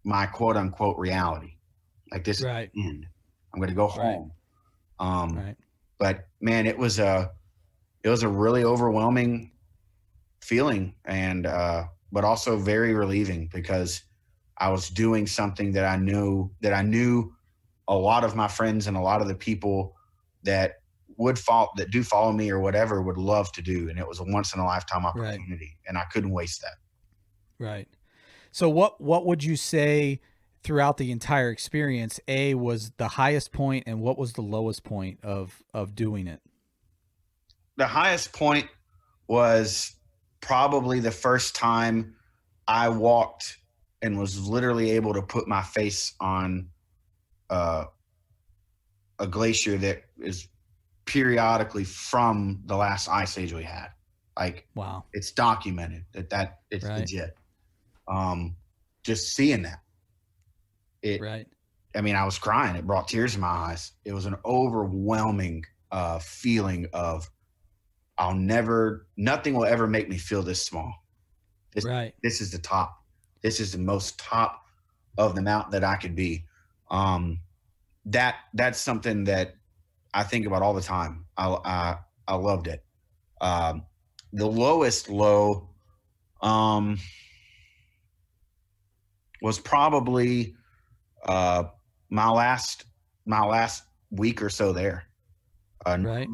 my quote unquote reality. Like, this is Right. the end. I'm going to go home. Right. But man, it was a really overwhelming feeling, and but also very relieving, because I was doing something that I knew a lot of my friends and a lot of the people that do follow me or whatever would love to do. And it was a once in a lifetime Right. opportunity, and I couldn't waste that. Right. So what would you say throughout the entire experience, A, was the highest point, and what was the lowest point of doing it? The highest point was probably the first time I walked and was literally able to put my face on a glacier that is periodically from the last ice age we had. Like, Wow. it's documented that it's Right. legit. Just seeing that, Right. I mean, I was crying. It brought tears to my eyes. It was an overwhelming feeling of nothing will ever make me feel this small. Right. This is the top. This is the most top of the mountain that I could be. That's something that I think about all the time. I loved it. The lowest low was probably my last week or so there. Right.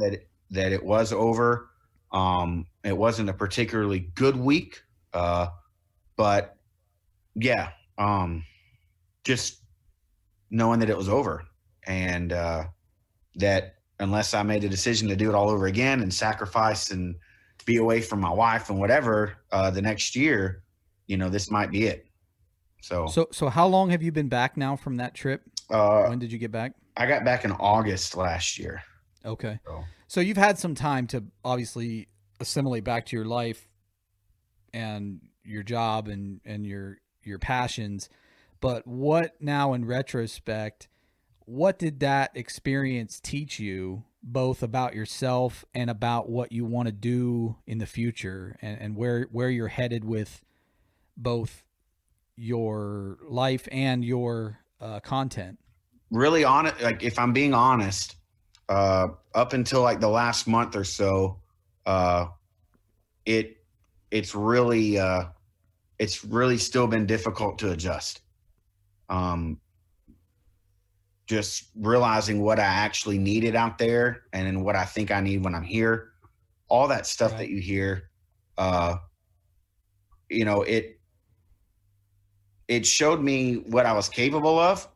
That it was over. It wasn't a particularly good week, but yeah, just knowing that it was over, and that unless I made a decision to do it all over again and sacrifice and be away from my wife and whatever the next year, this might be it. So how long have you been back now from that trip? When did you get back? I got back in August last year. Okay. So you've had some time to obviously assimilate back to your life and your job and your passions. But what now, in retrospect, what did that experience teach you, both about yourself and about what you want to do in the future, and where you're headed with both your life and your content? Really honest, like if I'm being honest, up until like the last month or so, uh, it it's really still been difficult to adjust. Um, just realizing what I actually needed out there and then what I think I need when I'm here. All that stuff that Right. you hear, uh, you know, it showed me what I was capable of,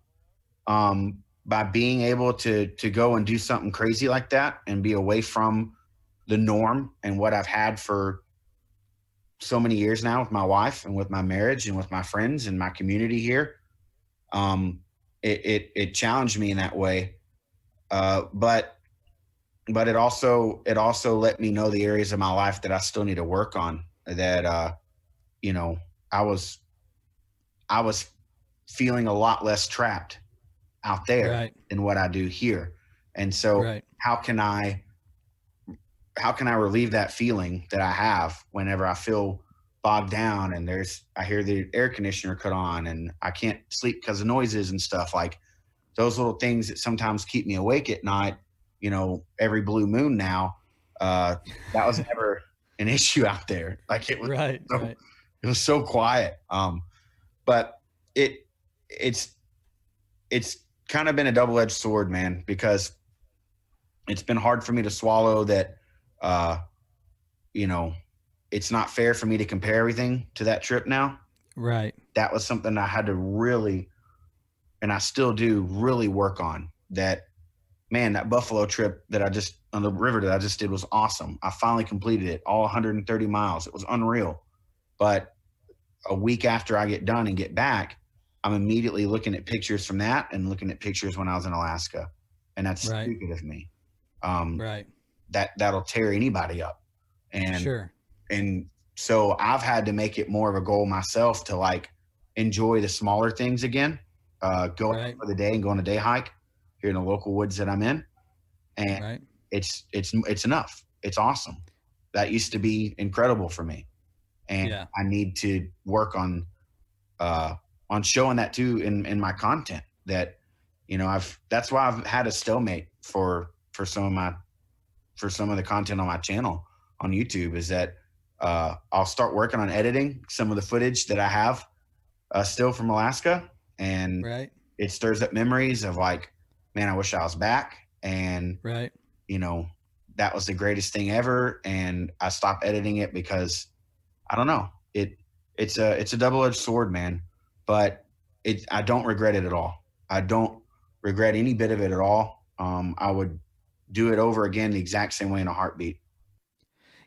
by being able to go and do something crazy like that and be away from the norm and what I've had for so many years now with my wife and with my marriage and with my friends and my community here. Um, it challenged me in that way, but it also let me know the areas of my life that I still need to work on. That you know, I was I was feeling a lot less trapped out there Right. than what I do here. And so Right. how can I relieve that feeling that I have whenever I feel bogged down and I hear the air conditioner cut on and I can't sleep because of noises and stuff, like those little things that sometimes keep me awake at night, every blue moon now. That was never an issue out there. Like Right. Right. it was so quiet. But it it's it's kind of been a double-edged sword, man, because it's been hard for me to swallow that, uh, you know, it's not fair for me to compare everything to that trip now. Right. That was something I had to really, and I still do really work on. That, man, that Buffalo trip that I just on the river that I just did was awesome. I finally completed it, all 130 miles. It was unreal. But a week after I get done and get back, I'm immediately looking at pictures from that and looking at pictures when I was in Alaska. And that's Right. stupid of me. Um, Right. that'll tear anybody up. And Sure. and so I've had to make it more of a goal myself to like enjoy the smaller things again. Going out Right. for the day and go on a day hike here in the local woods that I'm in. And Right. it's enough. It's awesome. That used to be incredible for me. And Yeah. I need to work on showing that too in my content. That that's why I've had a stalemate for some of the content on my channel on YouTube, is that I'll start working on editing some of the footage that I have still from Alaska, and Right. it stirs up memories of like, man, I wish I was back, and Right. you know that was the greatest thing ever, and I stopped editing it because I don't know. It's a double-edged sword, man. But I don't regret it at all. I don't regret any bit of it at all. I would do it over again the exact same way in a heartbeat.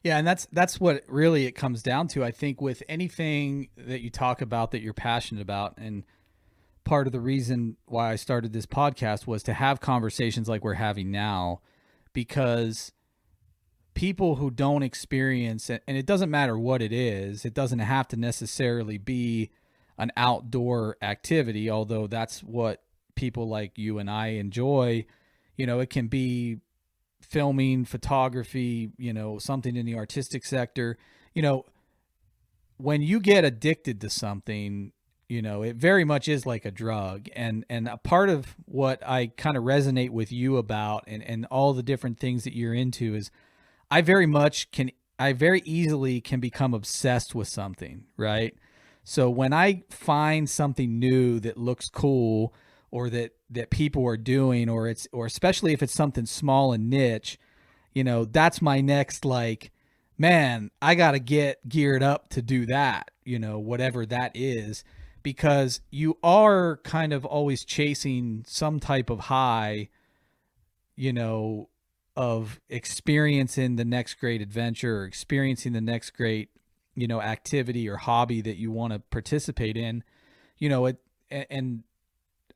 Yeah, and that's what really it comes down to. I think with anything that you talk about that you're passionate about, and part of the reason why I started this podcast was to have conversations like we're having now, because people who don't experience it, and it doesn't matter what it is, it doesn't have to necessarily be an outdoor activity, although that's what people like you and I enjoy. It can be filming, photography, something in the artistic sector. You know, when you get addicted to something, it very much is like a drug. And a part of what I kind of resonate with you about, and all the different things that you're into, is I very easily can become obsessed with something, right? So when I find something new that looks cool, or that people are doing, or especially if it's something small and niche, that's my next, like, man, I got to get geared up to do that, whatever that is, because you are kind of always chasing some type of high, you know, of experiencing the next great adventure, or experiencing the next great, activity or hobby that you want to participate in, and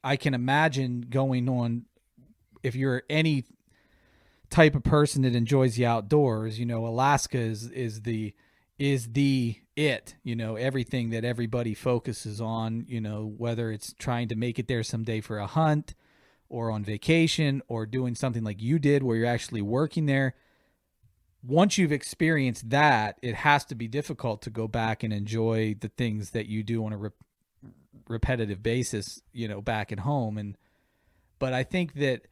I can imagine going on, if you're any type of person that enjoys the outdoors, Alaska is the it, everything that everybody focuses on, whether it's trying to make it there someday for a hunt, or on vacation, or doing something like you did where you're actually working there. Once you've experienced that, it has to be difficult to go back and enjoy the things that you do on repetitive basis, back at home. But I think that,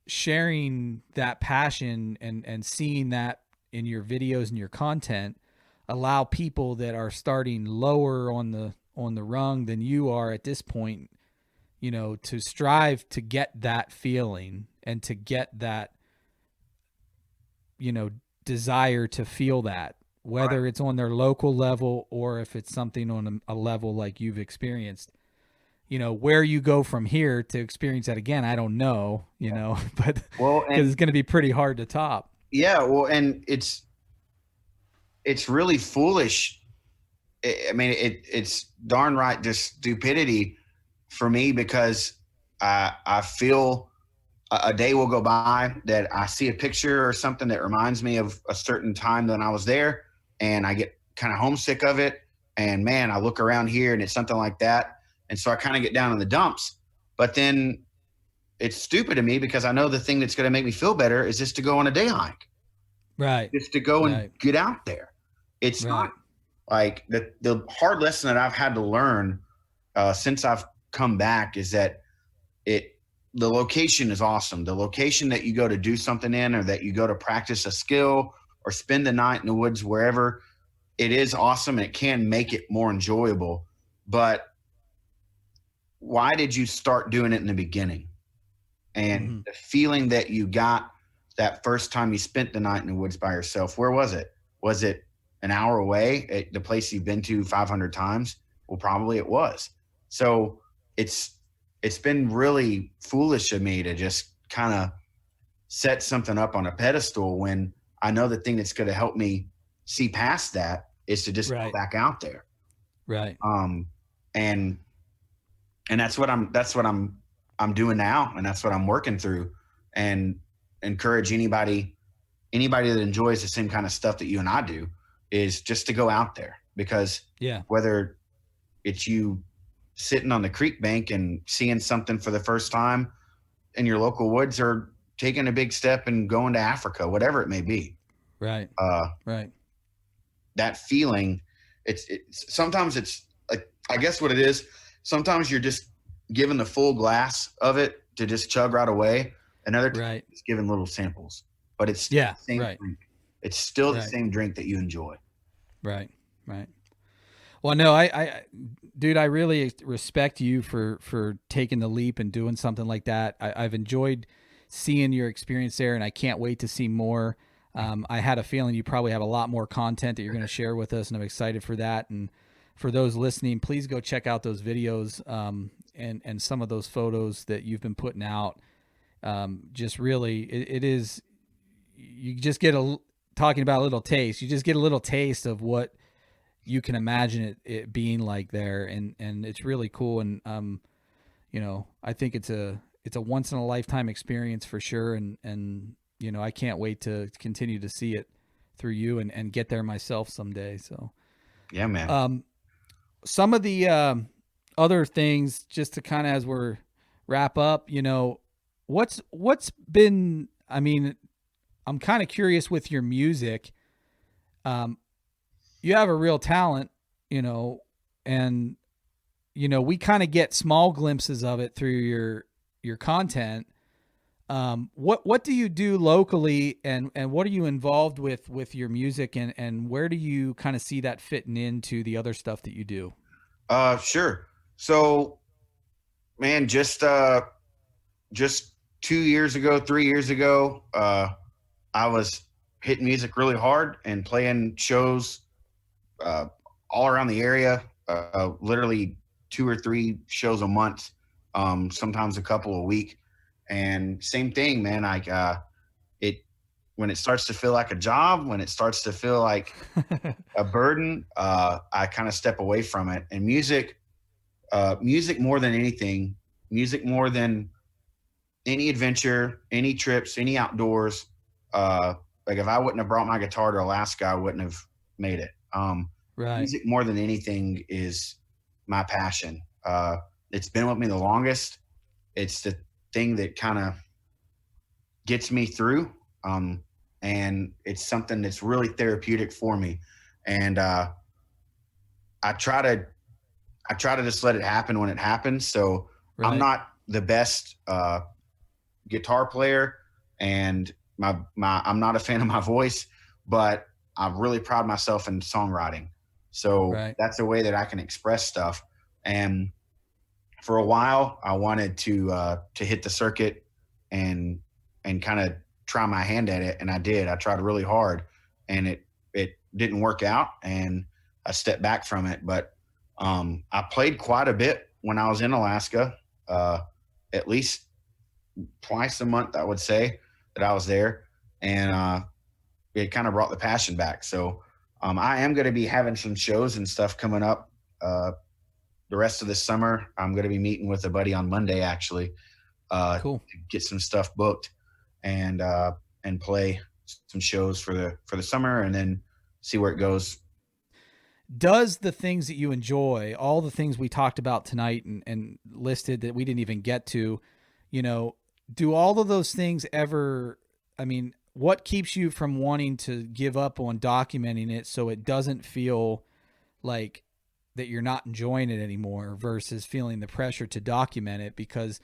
sharing that passion and seeing that in your videos and your content allow people that are starting lower on the rung than you are at this point, to strive to get that feeling and to get that, desire to feel that, whether it's on their local level or if it's something on a level like you've experienced. Where you go from here to experience that again, I don't know, but Well, because it's going to be pretty hard to top. yeah, well, and it's really foolish. I mean, it's darn right just stupidity for me, because I feel a day will go by that I see a picture or something that reminds me of a certain time when I was there, and I get kind of homesick of it. And man, I look around here and it's something like that. And so I kind of get down in the dumps. But then it's stupid to me, because I know the thing that's going to make me feel better is just to go on a day hike. Right. Just to go and get out there. It's not like the hard lesson that I've had to learn since I've come back is that the location is awesome. The location that you go to do something in, or that you go to practice a skill or spend the night in the woods, wherever, it is awesome and it can make it more enjoyable. But why did you start doing it in the beginning? And the feeling that you got that first time you spent the night in the woods by yourself, where was it? Was it an hour away at the place you've been to 500 times? Well, probably it was. So it's been really foolish of me to just kind of set something up on a pedestal when I know the thing that's going to help me see past that is to just go back out there. Right. And that's what I'm doing now. And that's what I'm working through, and encourage anybody that enjoys the same kind of stuff that you and I do is just to go out there, because whether it's you sitting on the creek bank and seeing something for the first time in your local woods, or taking a big step and going to Africa, whatever it may be. Right. That feeling, it's sometimes it's like, I guess what it is, sometimes you're just given the full glass of it to just chug right away. Another time it's given little samples, but it's still the same drink. It's still the same drink that you enjoy. Right. Well, no, dude, I really respect you for taking the leap and doing something like that. I've enjoyed seeing your experience there, and I can't wait to see more. I had a feeling you probably have a lot more content that you're going to share with us, and I'm excited for that. And for those listening, please go check out those videos and some of those photos that you've been putting out. Just really, it is, you just get talking about a little taste. You just get a little taste of what you can imagine it being like there. And it's really cool. And, I think it's a once in a lifetime experience for sure. And, I can't wait to continue to see it through you and get there myself someday. So, yeah, man. Some of the, other things, just to kind of, as we're wrap up, what's been, I mean, I'm kind of curious with your music. You have a real talent, and, we kind of get small glimpses of it through your content. What do you do locally, and what are you involved with your music, and where do you kind of see that fitting into the other stuff that you do? Sure. So, man, just 3 years ago, I was hitting music really hard and playing shows all around the area, literally 2 or 3 shows a month, sometimes a couple a week. And same thing, man, like when it starts to feel like a job, when it starts to feel like a burden, I kind of step away from it. And music more than anything, music more than any adventure, any trips, any outdoors. Like if I wouldn't have brought my guitar to Alaska, I wouldn't have made it. Music more than anything is my passion. It's been with me the longest. It's the thing that kind of gets me through. And it's something that's really therapeutic for me. And I try to I try to just let it happen when it happens. So I'm Right. not the best guitar player, and I'm not a fan of my voice, but I really pride myself in songwriting. So Right. that's a way that I can express stuff. And for a while, I wanted to hit the circuit and kind of try my hand at it, and I did. I tried really hard, and it didn't work out, and I stepped back from it. But I played quite a bit when I was in Alaska, at least twice a month, I would say that I was there, and it kind of brought the passion back. So I am going to be having some shows and stuff coming up. The rest of this summer, I'm going to be meeting with a buddy on Monday, actually, Cool. to get some stuff booked and play some shows for the summer, and then see where it goes. Does the things that you enjoy, all the things we talked about tonight and listed that we didn't even get to, you know, do all of those things ever, I mean, what keeps you from wanting to give up on documenting it so it doesn't feel like that you're not enjoying it anymore versus feeling the pressure to document it? Because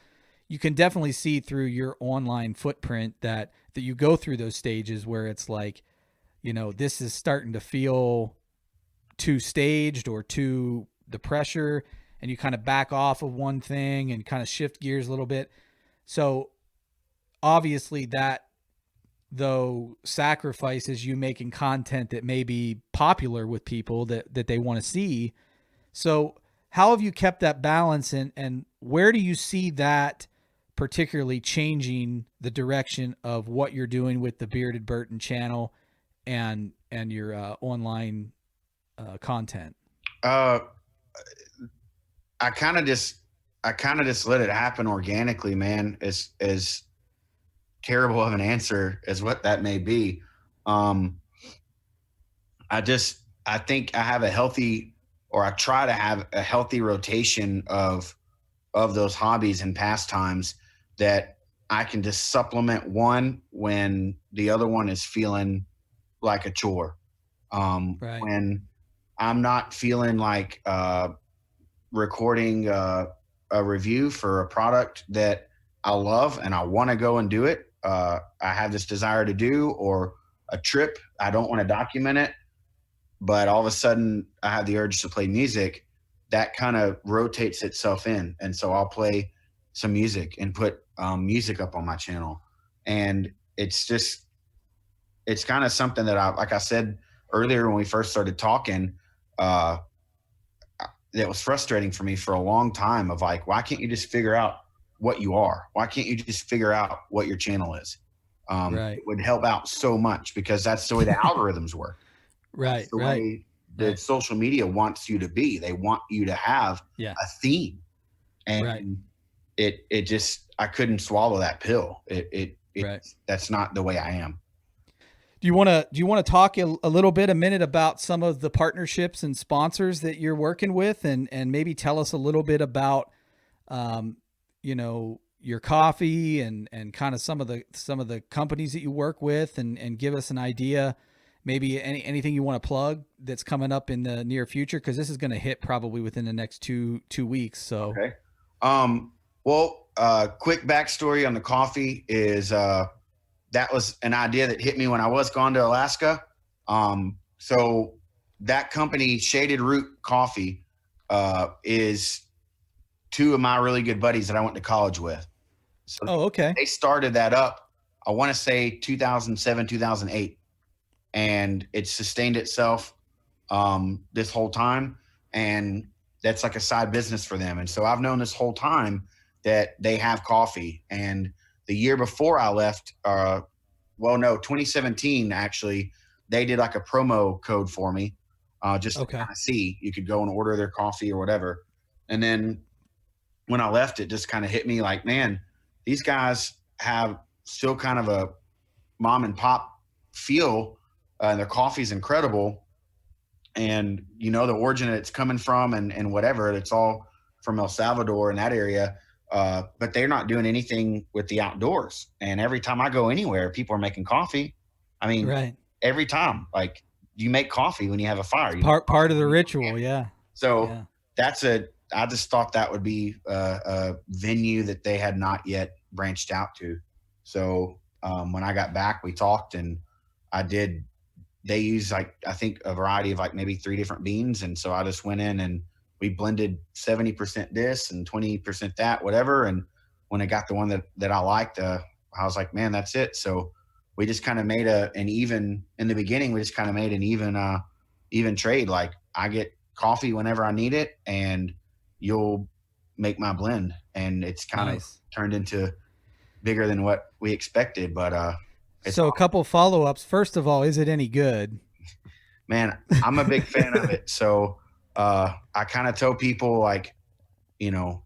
you can definitely see through your online footprint that you go through those stages where it's like, you know, this is starting to feel too staged or too the pressure, and you kind of back off of one thing and kind of shift gears a little bit. So obviously that though sacrifices you making content that may be popular with people that they want to see. So how have you kept that balance, and where do you see that particularly changing the direction of what you're doing with the Bearded Burton channel and your online content? Uh, I kind of just let it happen organically, man. As terrible of an answer as what that may be, um, I think I have a healthy, or I try to have a healthy rotation of those hobbies and pastimes that I can just supplement one when the other one is feeling like a chore. Right. When I'm not feeling like recording a review for a product that I love and I want to go and do it, I have this desire to do, or a trip, I don't want to document it, but all of a sudden I have the urge to play music, that kind of rotates itself in. And so I'll play some music and put music up on my channel. And it's kind of something that like I said earlier when we first started talking, uh, that was frustrating for me for a long time, of like, why can't you just figure out what you are? Why can't you just figure out what your channel is? Right. It would help out so much, because that's the way the algorithms work. That's Right. the Right. way that Right. social media wants you to be. They want you to have Yeah. a theme, Right. and it just, I couldn't swallow that pill. It Right. That's not the way I am. Do you want to talk a little bit, a minute, about some of the partnerships and sponsors that you're working with, and maybe tell us a little bit about you know, your coffee and kind of some of the companies that you work with, and give us an idea, maybe anything you want to plug that's coming up in the near future, because this is going to hit probably within the next two weeks. So Okay. Well, quick backstory on the coffee is that was an idea that hit me when I was gone to Alaska. So that company, Shaded Root Coffee, is two of my really good buddies that I went to college with. So oh, okay. they started that up, I want to say 2007, 2008, and it sustained itself this whole time. And that's like a side business for them. And so I've known this whole time that they have coffee. And the year before I left, well, no, 2017, actually, they did like a promo code for me, just to Okay. kind of see. You could go and order their coffee or whatever. And then when I left, it just kind of hit me like, man, these guys have still kind of a mom and pop feel, and their coffee's incredible. And you know, the origin that it's coming from, and whatever, it's all from El Salvador and that area. But they're not doing anything with the outdoors. And every time I go anywhere, people are making coffee. I mean, Right. every time, like, you make coffee when you have a fire. It's You make part coffee of the when you ritual. can. Yeah. So Yeah. that's a I just thought that would be a venue that they had not yet branched out to. So when I got back, we talked, and I did. They use, like, I think a variety of like maybe 3 different beans, and so I just went in and we blended 70% this and 20% that, whatever. And when I got the one that I liked, I was like, man, that's it. So we just kind of made an even in the beginning. We just kind of made an even trade. Like, I get coffee whenever I need it, and you'll make my blend. And it's kind of Nice. turned into bigger than what we expected. But it's So a couple follow-ups. First of all, is it any good? man, I'm a big fan of it. So I kind of tell people, like, you know,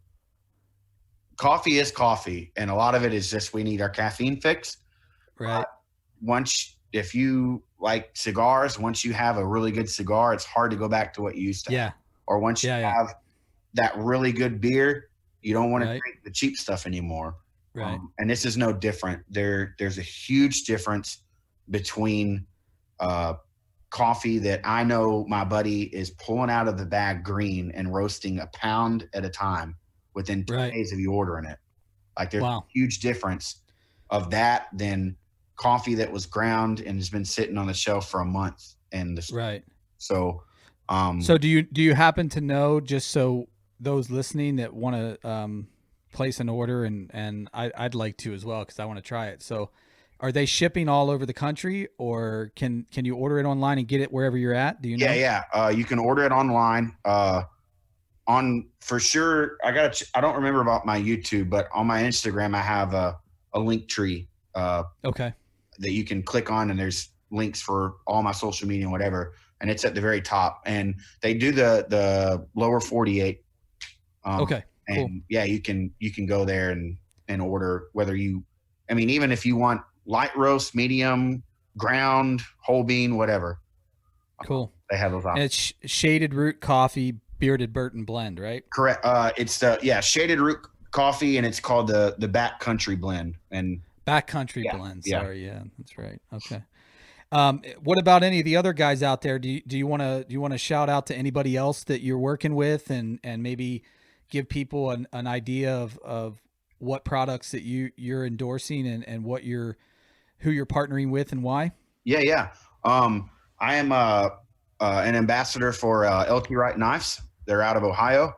coffee is coffee, and a lot of it is just we need our caffeine fix. Right. If you like cigars, once you have a really good cigar, it's hard to go back to what you used to have. Yeah. Or once you Yeah. have that really good beer, you don't want to Right. drink the cheap stuff anymore. Right. And this is no different. There's a huge difference between coffee that I know my buddy is pulling out of the bag green and roasting a pound at a time within 2 Right. days of you ordering it. Like, there's Wow. a huge difference of that than coffee that was ground and has been sitting on the shelf for a month. Right. So, So do you happen to know, just so those listening that want to place an order, and I'd like to as well because I want to try it. So are they shipping all over the country, or can you order it online and get it wherever you're at? Do you know? yeah. You can order it online. On for sure. I don't remember about my YouTube, but on my Instagram, I have a link tree Okay. that you can click on, and there's links for all my social media and whatever. And it's at the very top, and they do the lower 48. Okay. And Cool. yeah, you can go there and order even if you want light roast, medium, ground, whole bean, whatever. Cool. They have those And options. it's Shaded Root Coffee Bearded Burton blend, right? Correct. It's Shaded Root Coffee, and it's called the Backcountry Blend. And Backcountry yeah, blend. yeah. Sorry, yeah, that's right. Okay. What about any of the other guys out there? Do you want to shout out to anybody else that you're working with, and maybe give people an idea of what products that you're endorsing, and who you're partnering with and why? Yeah. I am an ambassador for LT Wright Knives. They're out of Ohio.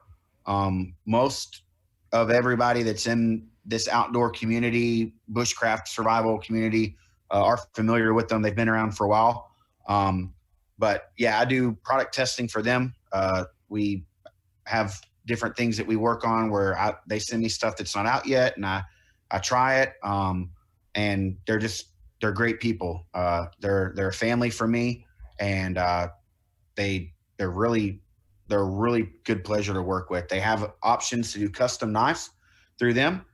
Most of everybody that's in this outdoor community, bushcraft survival community, are familiar with them. They've been around for a while. But yeah, I do product testing for them. We have different things that we work on where they send me stuff that's not out yet, and I try it. And they're great people. They're a family for me, and they're a really good pleasure to work with. They have options to do custom knives through them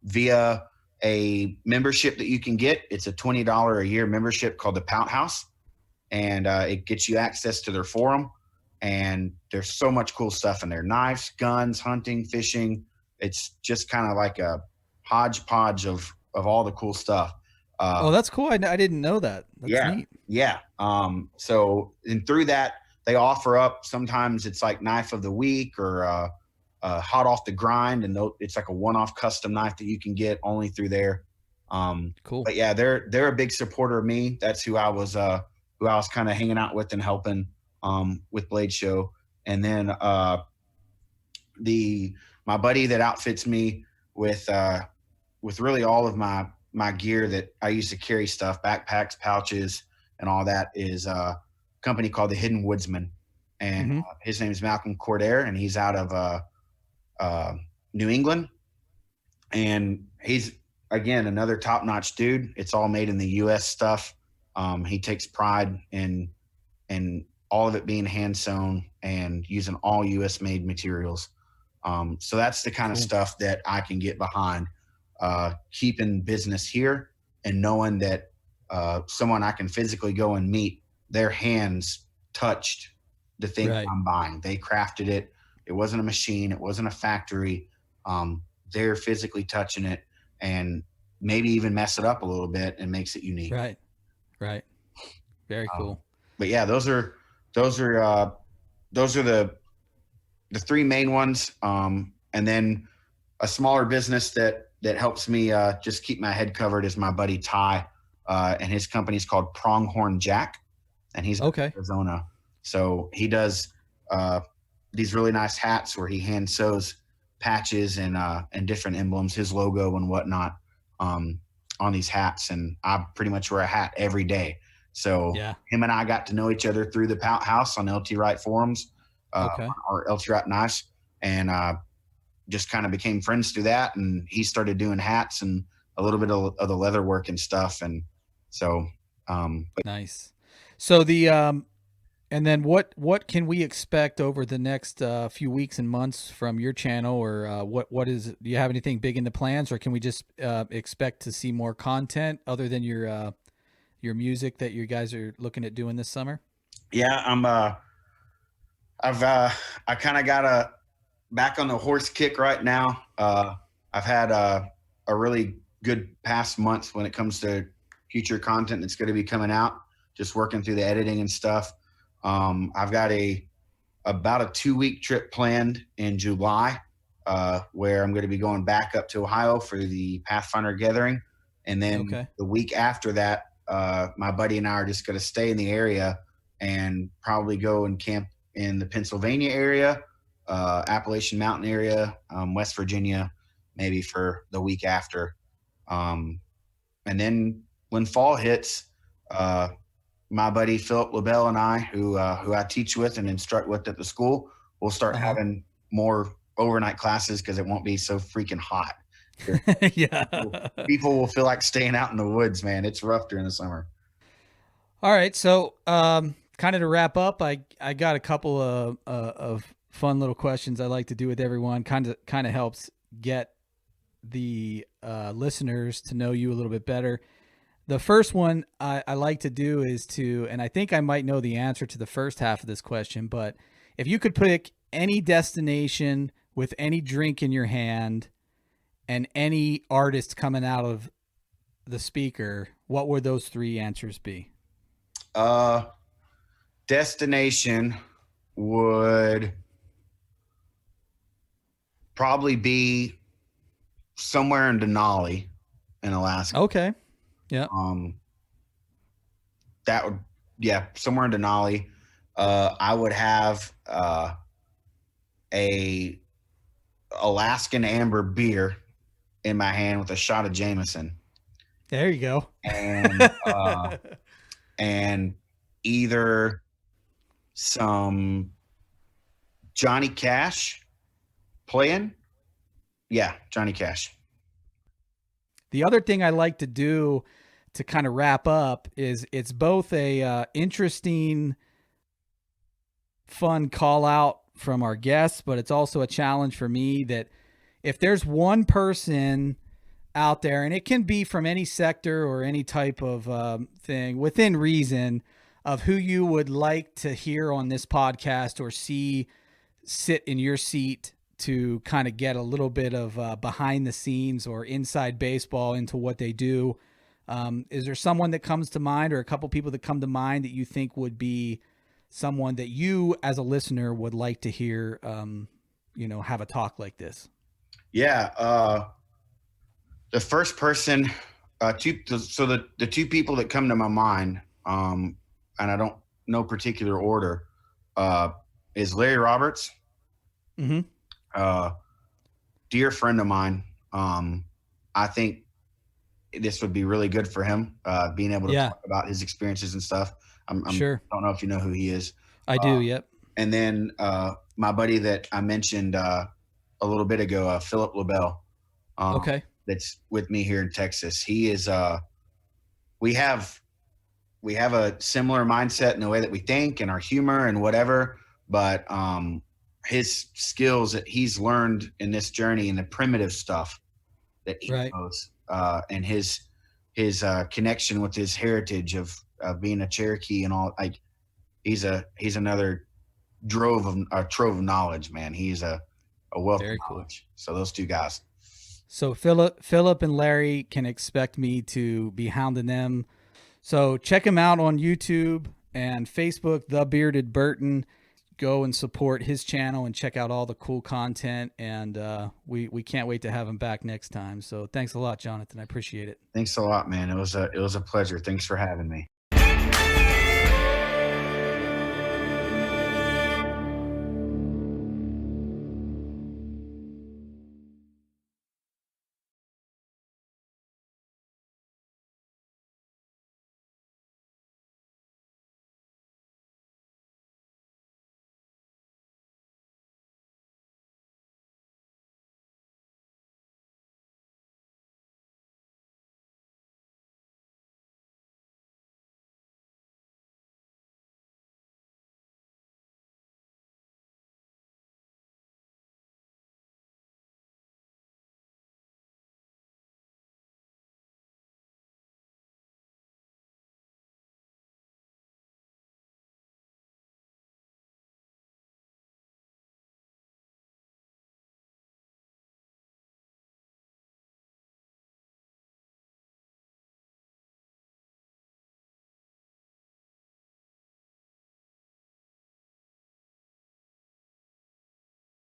via a membership that you can get. It's a $20 a year membership called the Pout House, and it gets you access to their forum. And there's so much cool stuff in there: knives, guns, hunting, fishing. It's just kind of like a hodgepodge of all the cool stuff. Oh, that's cool. I didn't know that. That's neat. Yeah. So, and through that, they offer up, sometimes it's like knife of the week or hot off the grind, and it's like a one-off custom knife that you can get only through there. Cool. But yeah, they're a big supporter of me. That's who I was kind of hanging out with and helping with Blade Show. And then my buddy that outfits me with really all of my gear that I use to carry stuff, backpacks, pouches, and all that, is a company called the Hidden Woodsman. And his name is Malcolm Cordair, and he's out of New England. And he's, again, another top-notch dude. It's all made in the U.S. stuff. He takes pride in all of it being hand-sewn and using all U.S.-made materials. So that's the kind of stuff that I can get behind. Keeping business here and knowing that someone I can physically go and meet, their hands touched the thing I'm buying. They crafted it. It wasn't a machine. It wasn't a factory. They're physically touching it, and maybe even mess it up a little bit and makes it unique. Right. Very cool. But yeah, those are the the three main ones, and then a smaller business that helps me just keep my head covered is my buddy Ty, and his company is called Pronghorn Jack, and he's in Arizona. So he does these really nice hats where he hand sews patches and different emblems, his logo and whatnot, on these hats. And I pretty much wear a hat every day. So him and I got to know each other through the Pout House on LT Wright forums, or LT Wright Nice, and just kind of became friends through that. And he started doing hats and a little bit of the leather work and stuff. And so, nice. So and then what can we expect over the next few weeks and months from your channel, or what do you have anything big in the plans, or can we just expect to see more content other than your music that you guys are looking at doing this summer? Yeah, I kind of got back on the horse kick right now. I've had a really good past month when it comes to future content that's going to be coming out, just working through the editing and stuff. I've got about a 2-week trip planned in July, where I'm going to be going back up to Ohio for the Pathfinder Gathering. And then the week after that, my buddy and I are just going to stay in the area and probably go and camp in the Pennsylvania area, Appalachian Mountain area, West Virginia, maybe for the week after. And then when fall hits, my buddy Philip LaBelle and I, who I teach with and instruct with at the school, will start having more overnight classes because it won't be so freaking hot. People will feel like staying out in the woods, man. It's rough during the summer. All right, so kind of to wrap up, I got a couple of fun little questions I like to do with everyone. Kind of helps get the listeners to know you a little bit better. The first one I like to do is and I think I might know the answer to the first half of this question, but if you could pick any destination with any drink in your hand and any artist coming out of the speaker, what would those three answers be? Destination would probably be somewhere in Denali in Alaska. Okay. Yeah. That would, somewhere in Denali. I would have a Alaskan amber beer in my hand with a shot of Jameson. There you go. And either some Johnny Cash playing. Yeah, Johnny Cash. The other thing I like to do to kind of wrap up is it's both a interesting, fun call out from our guests, but it's also a challenge for me that if there's one person out there, and it can be from any sector or any type of thing within reason, of who you would like to hear on this podcast or see sit in your seat to kind of get a little bit of behind the scenes or inside baseball into what they do. Is there someone that comes to mind, or a couple people that come to mind, that you think would be someone that you as a listener would like to hear, have a talk like this? Yeah. The first person, the two people that come to my mind, and I don't know particular order, is Larry Roberts. Mm-hmm. Dear friend of mine. I think this would be really good for him, being able to talk about his experiences and stuff. I'm sure. I don't know if you know who he is. I do. Yep. And then my buddy that I mentioned a little bit ago, Philip LaBelle. That's with me here in Texas. He is. We have a similar mindset in the way that we think and our humor and whatever, but his skills that he's learned in this journey and the primitive stuff that he knows, and his connection with his heritage of being a Cherokee and all, like he's another trove of knowledge, man. He's a wealth of knowledge. Cool. So those two guys. So Philip and Larry can expect me to be hounding them. So check them out on YouTube and Facebook, The Bearded Burton. go and support his channel and check out all the cool content. And we can't wait to have him back next time. So thanks a lot, Jonathan. I appreciate it. Thanks a lot, man. It was a pleasure. Thanks for having me.